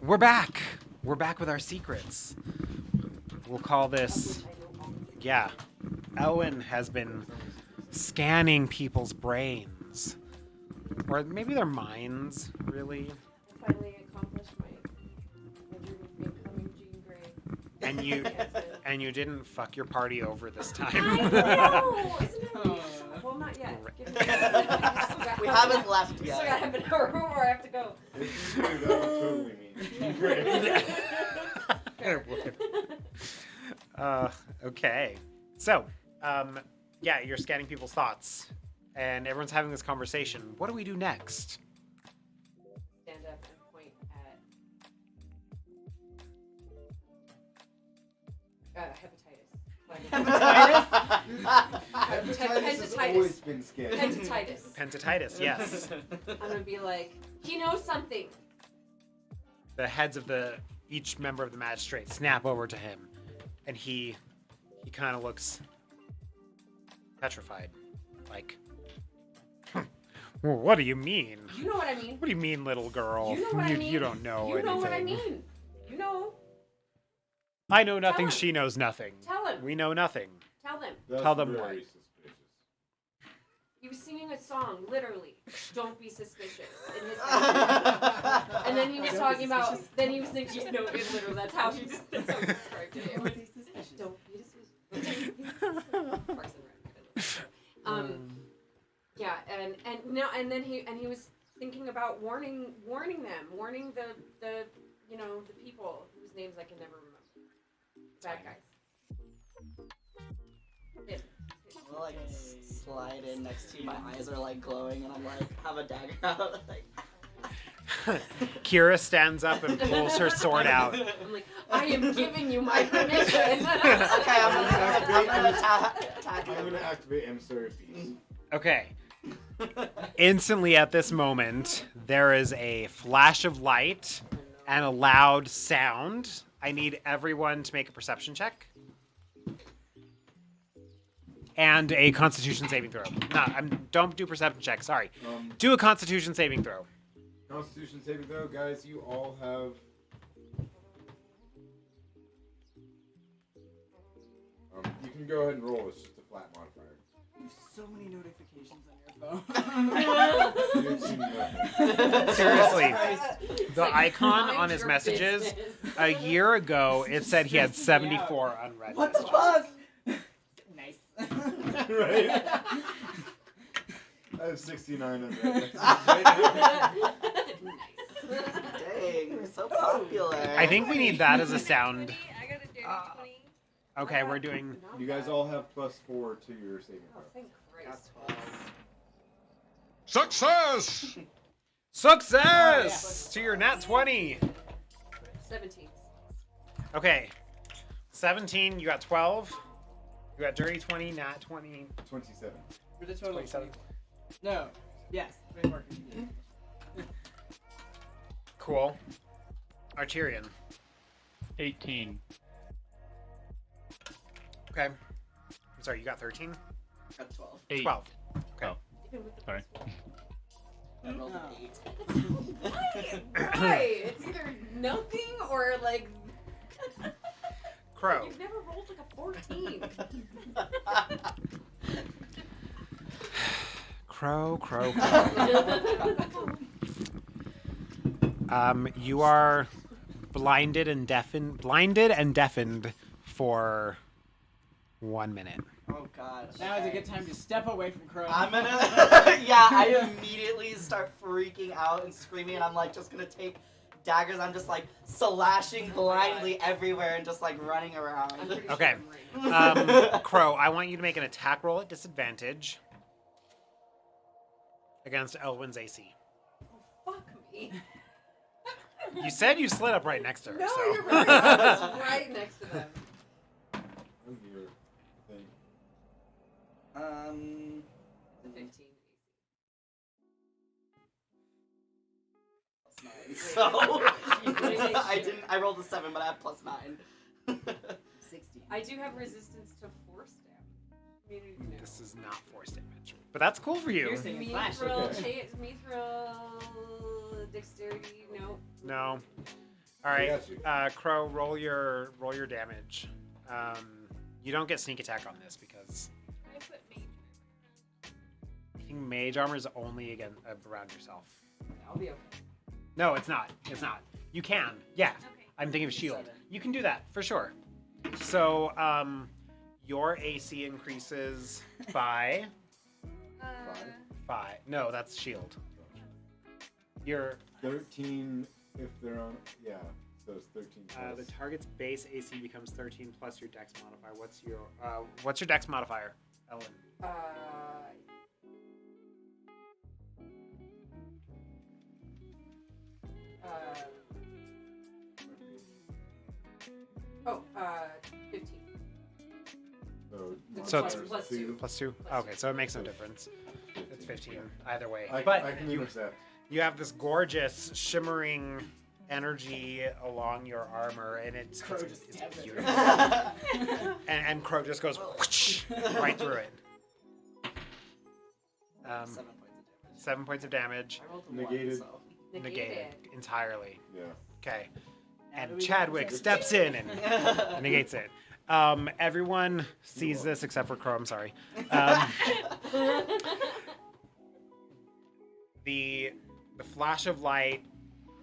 We're back. We're back with our secrets. We'll call this. Yeah. Elwyn has been scanning people's brains. Or maybe their minds, really. I finally accomplished my dream of becoming Jean Grey. And you didn't fuck your party over this I time. know! Isn't it weird? Well, not yet. Give me We haven't left We still got yet. half an hour before I have to go. If you do, that would totally mean great. Okay. So, yeah, you're scanning people's thoughts, and everyone's having this conversation. What do we do next? Stand up and point at hepatitis. Hepatitis has always been scary. Pentatitis. Pentatitis, yes. I'm gonna be like, he knows something. The heads of each member of the magistrate snap over to him, and he kind of looks petrified, like, well, what do you mean? You know what I mean. What do you mean, little girl? You know what I mean. You don't know You know anything. what I mean. You know. I know nothing. him. She knows nothing. Tell him. We know nothing. Tell them. That's Tell them very what. suspicious. He was singing a song, literally. Don't be suspicious. In his head. And then he was talking about. Then he was thinking, no, it's literally. That's how he just. That's how he described it. It was, don't be suspicious. Parks and Rec. Yeah, and then he was thinking about warning them, warning the people whose names I can never remember. Bad guys. Him. We'll like slide in next to you. My eyes are like glowing, and I'm like have a dagger out. Like, Kira stands up and pulls her sword out. I'm like, I am giving you my permission. okay, I'm gonna attack I'm him. gonna activate M Seraphis. Okay. Instantly at this moment, there is a flash of light and a loud sound. I need everyone to make a perception check. And a constitution saving throw. Don't do perception check, sorry. Do a constitution saving throw. Constitution saving throw, guys. You all have. You can go ahead and roll. It's just a flat modifier. So many notifications on your phone. You didn't see nothing. Seriously. It's The like, right mind on his your messages, business. a year ago, it said he had Stressing me 74 unread. What the messages. fuck? Nice. Right? I have 69 of that. Nice. Dang, you're so popular. I think we need that as a sound. I got a dirty 20. Okay, we're doing... You guys all have +4 to your saving Oh, throw. thank got Christ. 12. Success! Success! To your nat 20. 17. Okay. 17, you got 12. You got dirty 20, nat 20. 27. For the total. 27. No. Yes. 24. Cool. Arterian. 18. Okay. I'm sorry, you got 13? Got 12. 8. 12. Oh, Even with the sorry. I rolled an No. 8. Why? It's either nothing or like. Crow. You've never rolled like a 14. Crow. You are blinded and deafened for 1 minute. Oh god. Now is a good time to step away from Crow. I'm gonna. Yeah, I immediately start freaking out and screaming, and I'm like just gonna take daggers. I'm just like slashing blindly everywhere and just like running around. I'm pretty Okay. sure I'm right. Crow, I want you to make an attack roll at disadvantage against Elwyn's AC. Fuck me. You said you slid up right next to her. No, so. you're right. I was right next to them. I'm here. Thing. The 15. So I didn't. I rolled a 7, but I have +9. 60. I do have resistance to force damage. I mean, This is not force damage. But that's cool for you. Piercing. Flash. Mithril, Okay. Mithril, dexterity, no. No. All right, got you. Crow, roll your damage. You don't get sneak attack on this because I put mage. I think mage armor is only again around yourself. I'll be okay. No, it's not. It's not. You can. Yeah. Okay. I'm thinking of shield. 7. You can do that for sure. So, your AC increases by Uh, 5. No, that's shield. Your 13 if they're on. Yeah, so it's 13. the plus. target's base AC becomes 13 plus your dex modifier. What's your dex modifier, Ellen? Oh, 15. So modifiers it's plus 2. Plus 2. Okay, so it makes no difference. It's 15 either way. I But can you, accept. you have this gorgeous shimmering energy along your armor, and it's Crow just it's stabs it. beautiful. and Crow just goes whoosh, right through it. 7 points of damage. 7 points of damage, I rolled a Negated. 1, so. negated entirely. Yeah. Okay, How do and we Chadwick get steps in and negates it. Everyone sees this except for Crow. I'm sorry. The flash of light,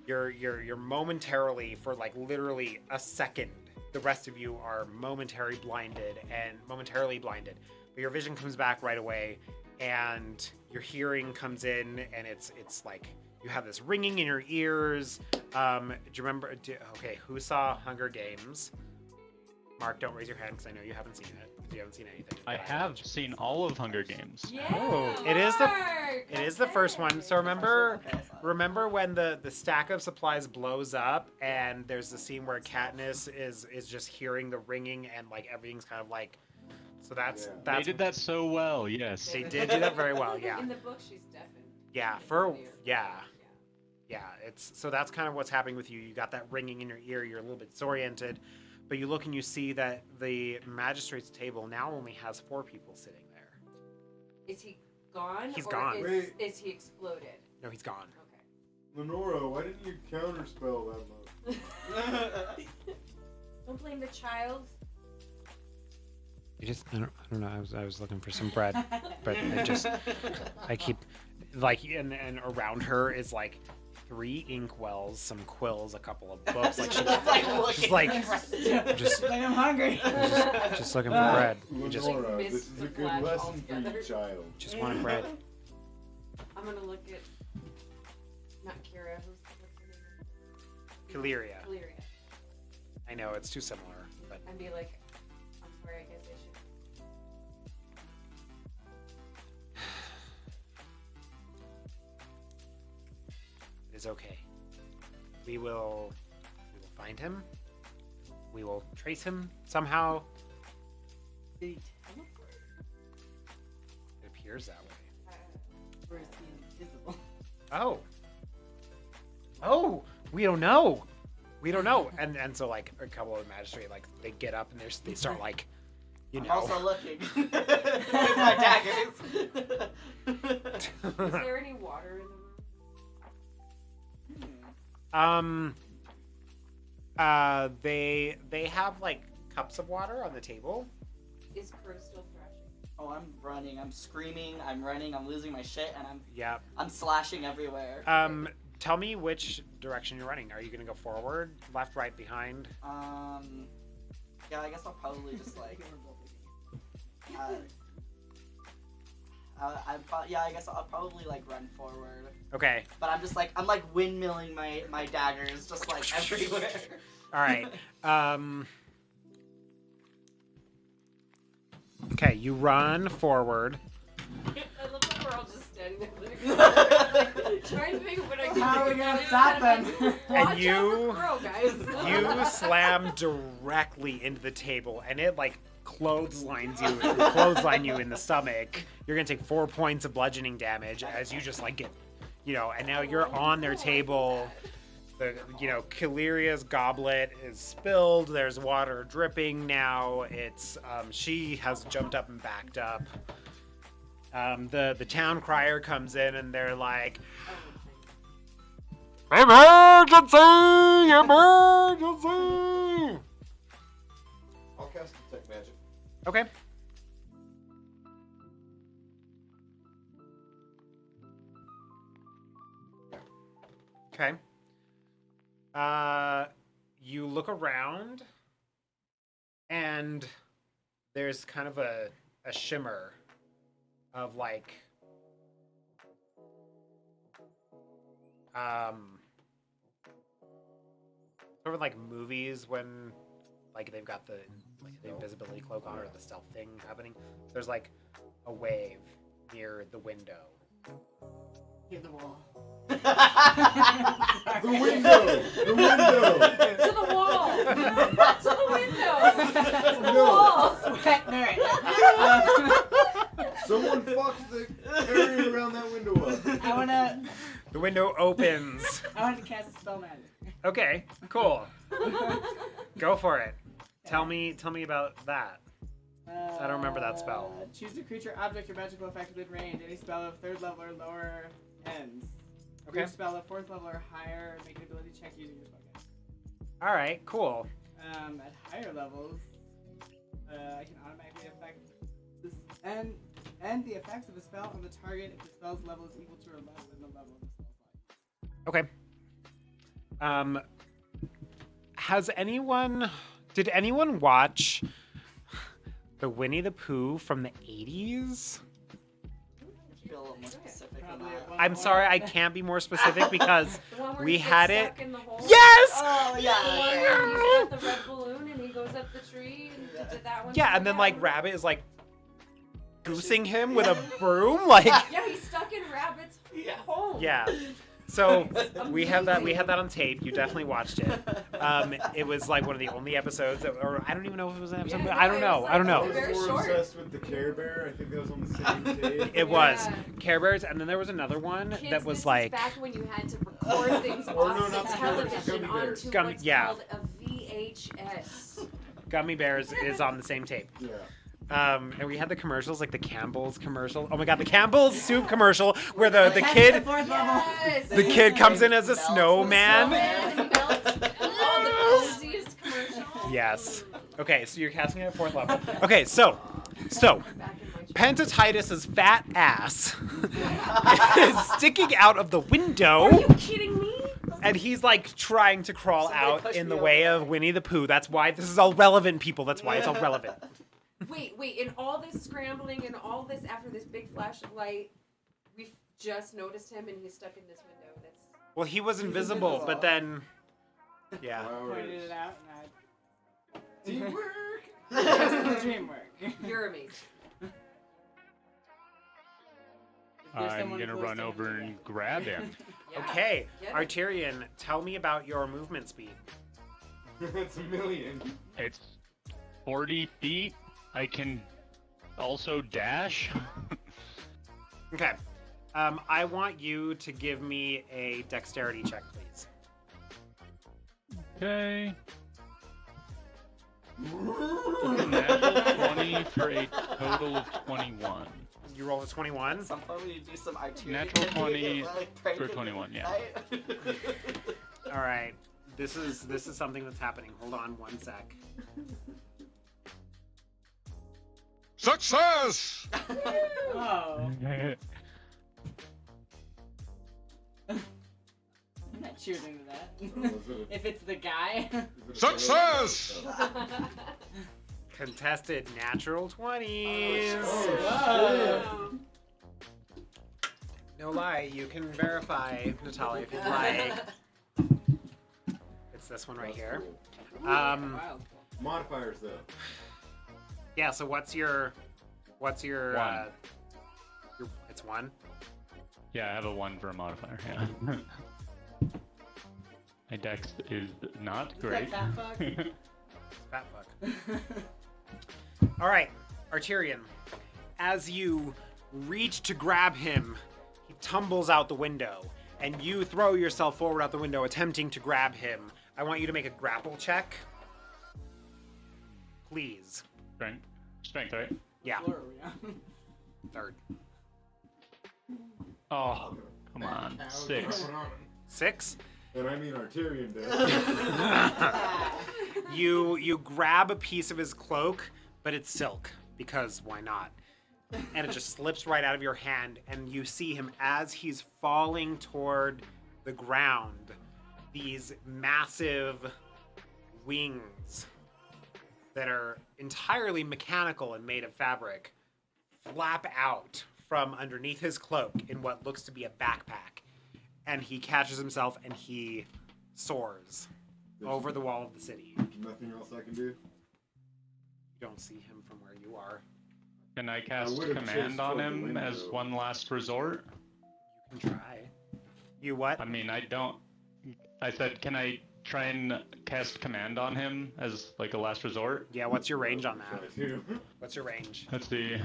you're momentarily, for like literally a second, the rest of you are momentarily blinded. But your vision comes back right away, and your hearing comes in, and it's like you have this ringing in your ears. Do you remember? Okay, who saw Hunger Games? Mark, don't raise your hand because I know you haven't seen it. You haven't seen anything. I have seen all of Hunger Games. Yeah. Oh, it is the- Mark, It is the first one. So remember Okay, I saw it. Remember when the stack of supplies blows up and there's the scene where Katniss is just hearing the ringing and like everything's kind of like, so that's Yeah. They that's did that so well, yes. they did do that very well. Yeah, In the book, she's deafened. yeah, yeah. It's so that's kind of what's happening with you. You got that ringing in your ear. You're a little bit disoriented, but you look and you see that the magistrate's table now only has 4 people sitting there. Is he gone? He's or gone. Is he exploded? No, he's gone. Okay. Lenora, why didn't you counterspell that much? Don't blame the child. You just I don't know. I was looking for some bread, but I keep like and around her is like 3 inkwells, some quills, a couple of books. Like she's like just I'm hungry. just looking for bread. You just Lenora, missed this is the a good flash lesson for you, altogether. child. just wanted bread. I'm gonna look at not Kira. What's her name? Caleria. Caleria. I know it's too similar, but And be like, I'm sorry. I guess I should. it is okay. We will find him. We will trace him somehow. Did he teleport? It appears that way. Or is he invisible? Oh, we don't know. We don't know. And so like a couple of the magistrate, like they get up and they start like, you I'm know. also looking with my daggers. Is there any water in the room? They have like cups of water on the table. Is Crow still thrashing? Oh, I'm running. I'm screaming. I'm running. I'm losing my shit, and Yeah. I'm slashing everywhere. Tell me which direction you're running. Are you gonna go forward, left, right, behind? Yeah, I guess I'll probably just like. I guess I'll probably like run forward. Okay. But I'm like windmilling my daggers just like everywhere. All right. Okay, you run forward. I love that we're all just standing there trying to think of what I can How are do. we gonna stop them? Watch And you- out for Crow, guys. You slam directly into the table, and it like clothesline you in the stomach. You're gonna take 4 points of bludgeoning damage as you just like get, and now you're on their table. Caleria's goblet is spilled. There's water dripping now. It's she has jumped up and backed up. The town crier comes in and they're like, Emergency! Emergency! I'll cast detect magic. Okay. Okay. You look around, and there's kind of a shimmer of like sort of like movies when like they've got the invisibility cloak on or the stealth thing happening. There's like a wave near the window. Hit the wall. The window! The window! To the wall! To the window! To the No. wall! Sweat nerd. Someone fucked the area around that window up. The window opens. I want to cast a spell magic. Okay, cool. Go for it. Tell me about that. I don't remember that spell. Choose a creature, object, or magical effect within range. Any spell of 3rd level or lower ends. Okay. Each spell of 4th level or higher, make an ability check using your spellcast. All right, cool. At higher levels, I can automatically affect this and the effects of a spell on the target if the spell's level is equal to or less than the level of the spell's life. Okay. Did anyone watch the Winnie the Pooh from the 80s? Be a little more specific than Probably that. at one I'm point. sorry, I can't be more specific because The one where we he gets had it. stuck in the hole? Yes! Oh, The yeah. one where he's got the red balloon and he goes up the tree and did that one. Yeah, and then like Rabbit is like goosing him with a broom, like Yeah, he's stuck in Rabbit's home. yeah. So we have that on tape. You definitely watched it. It was like one of the only episodes that, or I don't even know if it was an episode. Yeah, but no, I don't it know. was I don't I know. was Very more short. obsessed with the Care Bear. I think that was on the same tape. It was Yeah. Care Bears, and then there was another one Kids, that was this like is back when you had to record things Or no, off not the the Gummy Bears, television Gummy Bears. onto Gummy- what's yeah. called a VHS. Gummy Bears is on the same tape. Yeah. And we had the commercials, like the Campbell's commercial. Oh my god, the Campbell's soup commercial where the kid Yes. the kid comes in as a snowman. And he melts. Oh, the coziest commercial. Yes. Okay, so you're casting it at 4th level. Okay, so Back in my Pentatitus's fat ass is sticking out of the window, Are you kidding me? and he's like trying to crawl Somebody out push in me the over way there. of Winnie the Pooh. That's why this is all relevant, people. That's why it's all relevant. Wait, in all this scrambling and all this after this big flash of light, we've just noticed him and he's stuck in this window. That's Well, he was invisible, but then, yeah. Pointed it out and Teamwork! I dreamwork. you're amazing. I'm gonna run over and grab him. Yeah. Okay, Get it. Arterian, tell me about your movement speed. That's a million. It's 40 feet. I can also dash. Okay, I want you to give me a dexterity check, please. Okay. Natural 20 for a total of 21. You rolled a 21. At some point we need to do some arterial. Natural 20 prank for him 21, yeah. tonight. All right, this is something that's happening. Hold on one sec. Success! Oh, I'm not choosing that. If it's the guy. Success! Contested natural 20s. Whoa. No lie, you can verify, Natalia, if you'd like. It's this one right here. Wow. Modifiers, though. Yeah. So what's your One. it's 1. Yeah, I have a 1 for a modifier. Yeah. My dex is not Is great. that fat fuck? Fat fuck. All right, Arterian. As you reach to grab him, he tumbles out the window, and you throw yourself forward out the window, attempting to grab him. I want you to make a grapple check, please. Strength, right? Yeah, Floor are we on? 3rd. Oh, come on. 6. 6. And I mean Arterian does. You grab a piece of his cloak, but it's silk, because why not? And it just slips right out of your hand, and you see him as he's falling toward the ground. These massive wings that are entirely mechanical and made of fabric flap out from underneath his cloak in what looks to be a backpack. And he catches himself and he soars over the wall of the city. Nothing else I can do? You don't see him from where you are. Can I cast would've command chased on toward the him window. as one last resort? You can try. You what? I mean, I don't. I said, can I try and cast command on him as like a last resort? Yeah, what's your range on that? Try to. What's your range? Let's see. I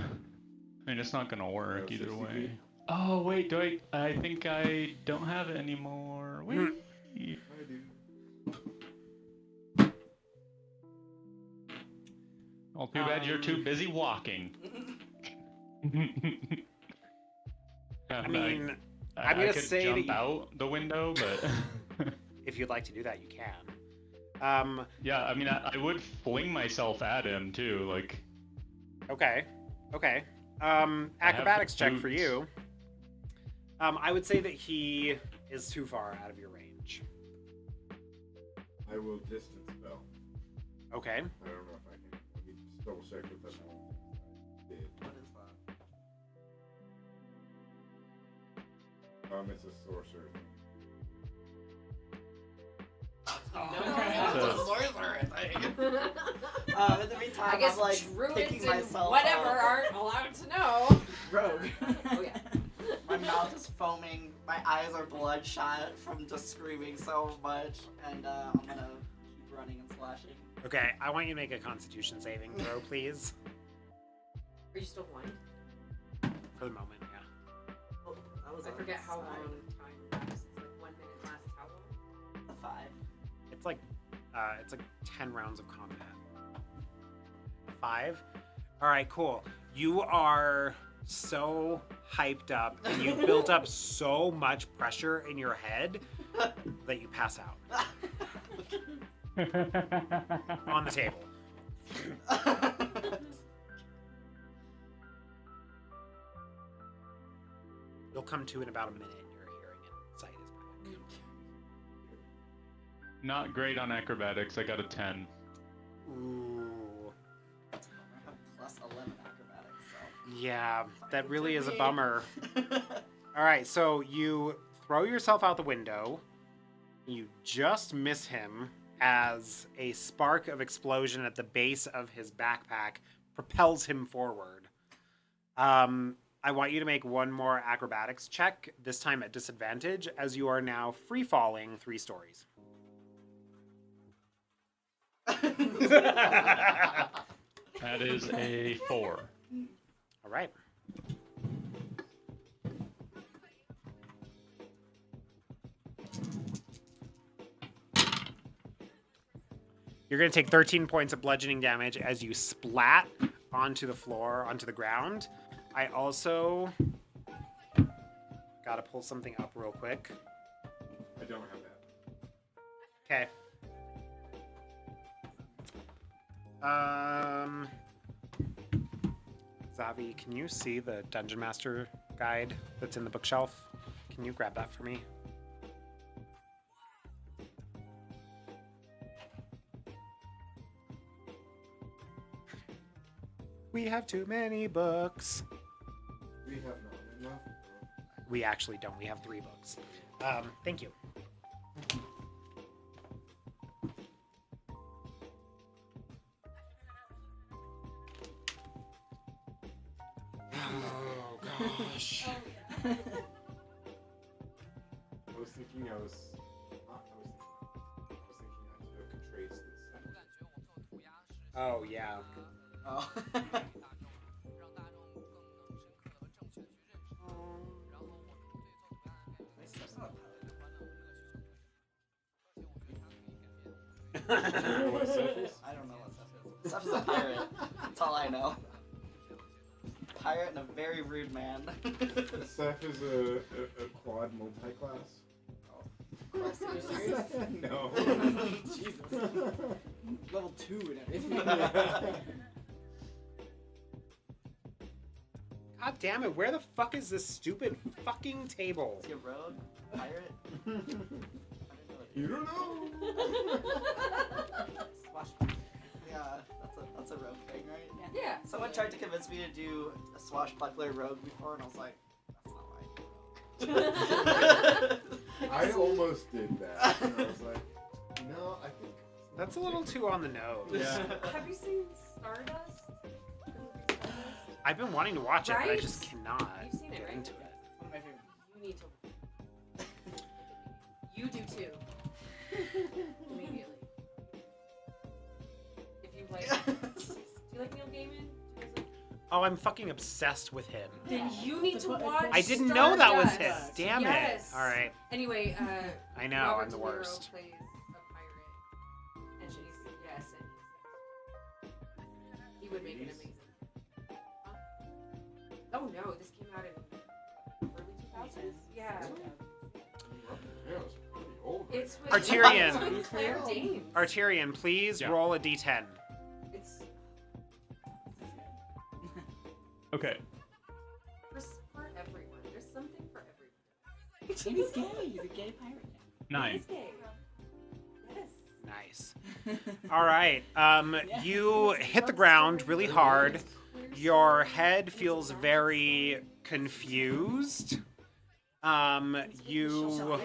mean, it's not gonna work Yeah, either 60 way. feet. Oh wait, do I think I don't have it anymore. Wait. I do. Well, too bad you're too busy walking. I mean, I I'm gonna could say that jump you- out the window, but if you'd like to do that, you can. yeah, I mean, I would fling myself at him too. Like, Okay. have Acrobatics the check for boots. you. I would say that he is too far out of your range. I will distance spell. Okay. I don't know if I can. Let me just double check what that did. What is that? It's a sorcerer. In the meantime, I guess I'm like druids picking and myself whatever up. aren't allowed to know. Rogue. Oh yeah. My mouth is foaming. My eyes are bloodshot from just screaming so much, and I'm gonna keep running and slashing. Okay, I want you to make a Constitution saving throw, please. Are you still blind? For the moment, yeah. Oh, that was I on forget the how side. long time lasts. It's like 1 minute lasts how long? A 5. It's like 10 rounds of combat. 5. All right, cool. You are so hyped up, and you built up so much pressure in your head that you pass out on the table. You'll come to in about a minute. Your hearing and sight is back. not great on acrobatics. I got a 10. Ooh. I have plus 11 acrobatics, so. Yeah, that really is a Me. bummer. All right, so you throw yourself out the window. You just miss him as a spark of explosion at the base of his backpack propels him forward. I want you to make one more acrobatics check, this time at disadvantage, as you are now free falling 3 stories. That is a 4. All right. You're going to take 13 points of bludgeoning damage as you splat onto the floor, onto the ground. I also got to pull something up real quick. I don't have that. Okay. Zavi, can you see the Dungeon Master guide that's in the bookshelf? Can you grab that for me? We have too many books. We have not enough. We actually don't. We have 3 books. Thank you. Oh gosh. I was thinking I was. Not, I was thinking I could trace this. Oh yeah. Oh. You know what Seth is? I don't know what Seth is. Seth is a pirate. That's all I know. Pirate and a very rude man. Seth is a quad multi-class. quest? Are you serious? No. Jesus. Level 2 and everything. God damn it, where the fuck is this stupid fucking table? Is he a rogue? Pirate? I don't know. You don't know. Swashbuckler. Yeah, that's a rogue thing, right? Yeah. Someone tried to convince me to do a swashbuckler rogue before, and I was like, that's not why I almost did that. And I was like, no, I think. That's a little too on the nose. Yeah. Have you seen Stardust? The movie Stardust? I've been wanting to watch it, but I Right? just cannot You've seen it, get right? into it. One of my favorites. You need to. You do too. Immediately. If you like. Do you like Neil Gaiman? Do you guys like? Oh, I'm fucking obsessed with him. Then you need to watch. I didn't know that was him. Stardust. Damn Yes. it. All right. Anyway, I know, Robert I'm the De Niro worst. plays a pirate, and she's yes, and he would make an amazing. Huh? Oh no, this came out in early 2000s. Yeah, Yeah, it's pretty old. it's with Arterian. It's with Claire Danes. Arterian, please Yeah. roll a d10. It's Okay. for everyone. There's something for everyone. And he's gay. He's a gay pirate. 9. He's gay. Yes. Nice. All right. You hit the ground really hard. Your head feels very confused. You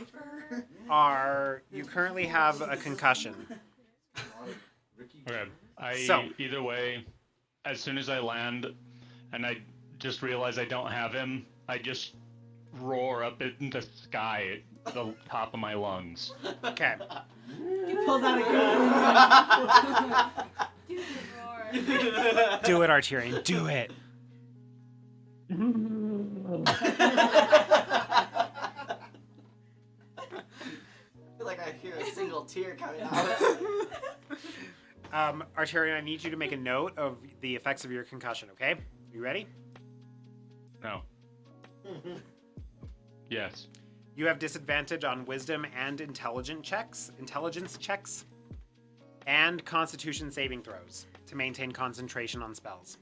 currently have a concussion. Okay. So- Either way, as soon as I land and I just realize I don't have him, I just roar up in the sky at the top of my lungs. Okay. He pulls out a gun. Do the roar. Do it, Arterian. Do it. I feel like I hear a single tear coming out. Arterian, I need you to make a note of the effects of your concussion, okay? You ready? No. Yes. You have disadvantage on wisdom and intelligence checks, and constitution saving throws to maintain concentration on spells.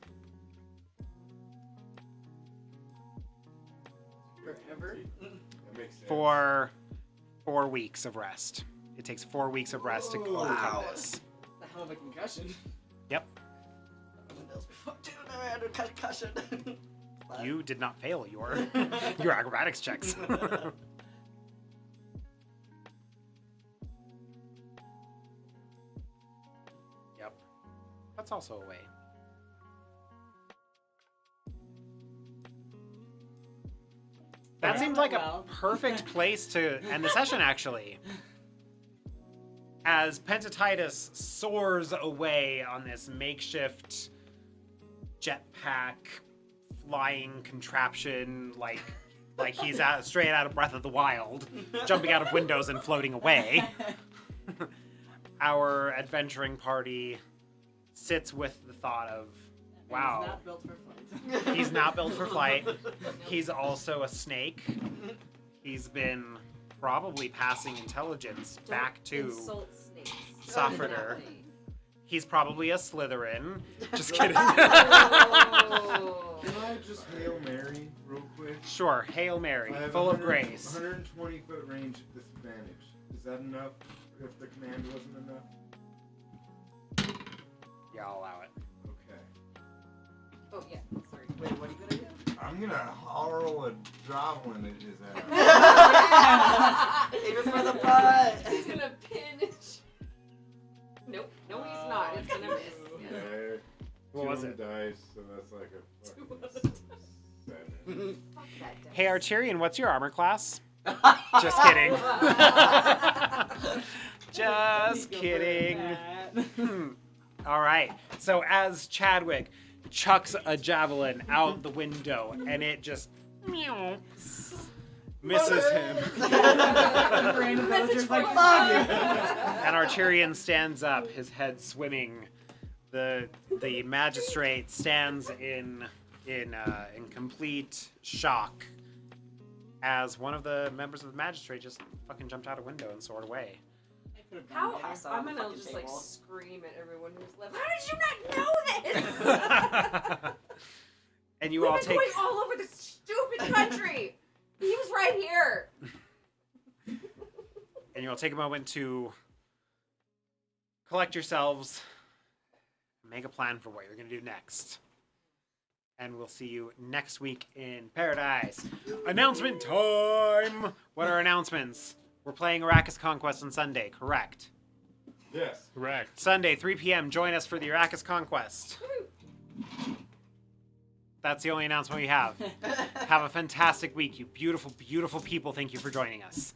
Forever. That makes sense. For 4 weeks of rest. It takes 4 weeks of rest to Oh, overcome wow. this. The hell of a concussion. Yep. Windows before. Dude, I had a concussion. You did not fail your acrobatics checks. Yep. That's also a way. That Yeah. seems like a Well. perfect place to end the session, actually. As Pentatitis soars away on this makeshift jetpack flying contraption, like he's straight out of Breath of the Wild, jumping out of windows and floating away. Our adventuring party sits with the thought of, wow, He's not built for flight. he's not built for flight. He's also a snake. He's been probably passing intelligence Don't back to insult snakes. Safra. Definitely. He's probably a Slytherin. Just kidding. Oh. Can I just Hail Mary real quick? Sure, Hail Mary, I have full of 100 grace. 120 foot range disadvantage. Is that enough? If the command wasn't enough? Yeah, I'll allow it. Okay. Oh yeah. Sorry. Wait, what are you gonna do? I'm gonna hurl a javelin at his ass. Aim it for the butt. He's gonna pin. Nope. No, he's not. It's gonna miss. Yeah. Yeah. What was it? Dice, so that's like a fucking 7. Fuck that dice. Hey, Arterian, what's your armor class? Just kidding. Just Go for kidding. that. All right. So as Chadwick chucks a javelin out the window and it just misses him, Random villagers like, fuck you. and Arterian stands up, his head swimming. The magistrate stands in complete shock as one of the members of the magistrate just fucking jumped out a window and soared away. I could have How? done better. Pass out I'm on the gonna fucking just like table. scream at everyone who's left. How did you not know this? And you We've all been take going all over this stupid country. He was right here. and you'll take a moment to collect yourselves, make a plan for what you're going to do next. And we'll see you next week in Paradise. Announcement time! What are announcements? We're playing Arrakis Conquest on Sunday, correct? Yes. Correct. Sunday, 3 p.m., join us for the Arrakis Conquest. That's the only announcement we have. Have a fantastic week, you beautiful, beautiful people. Thank you for joining us.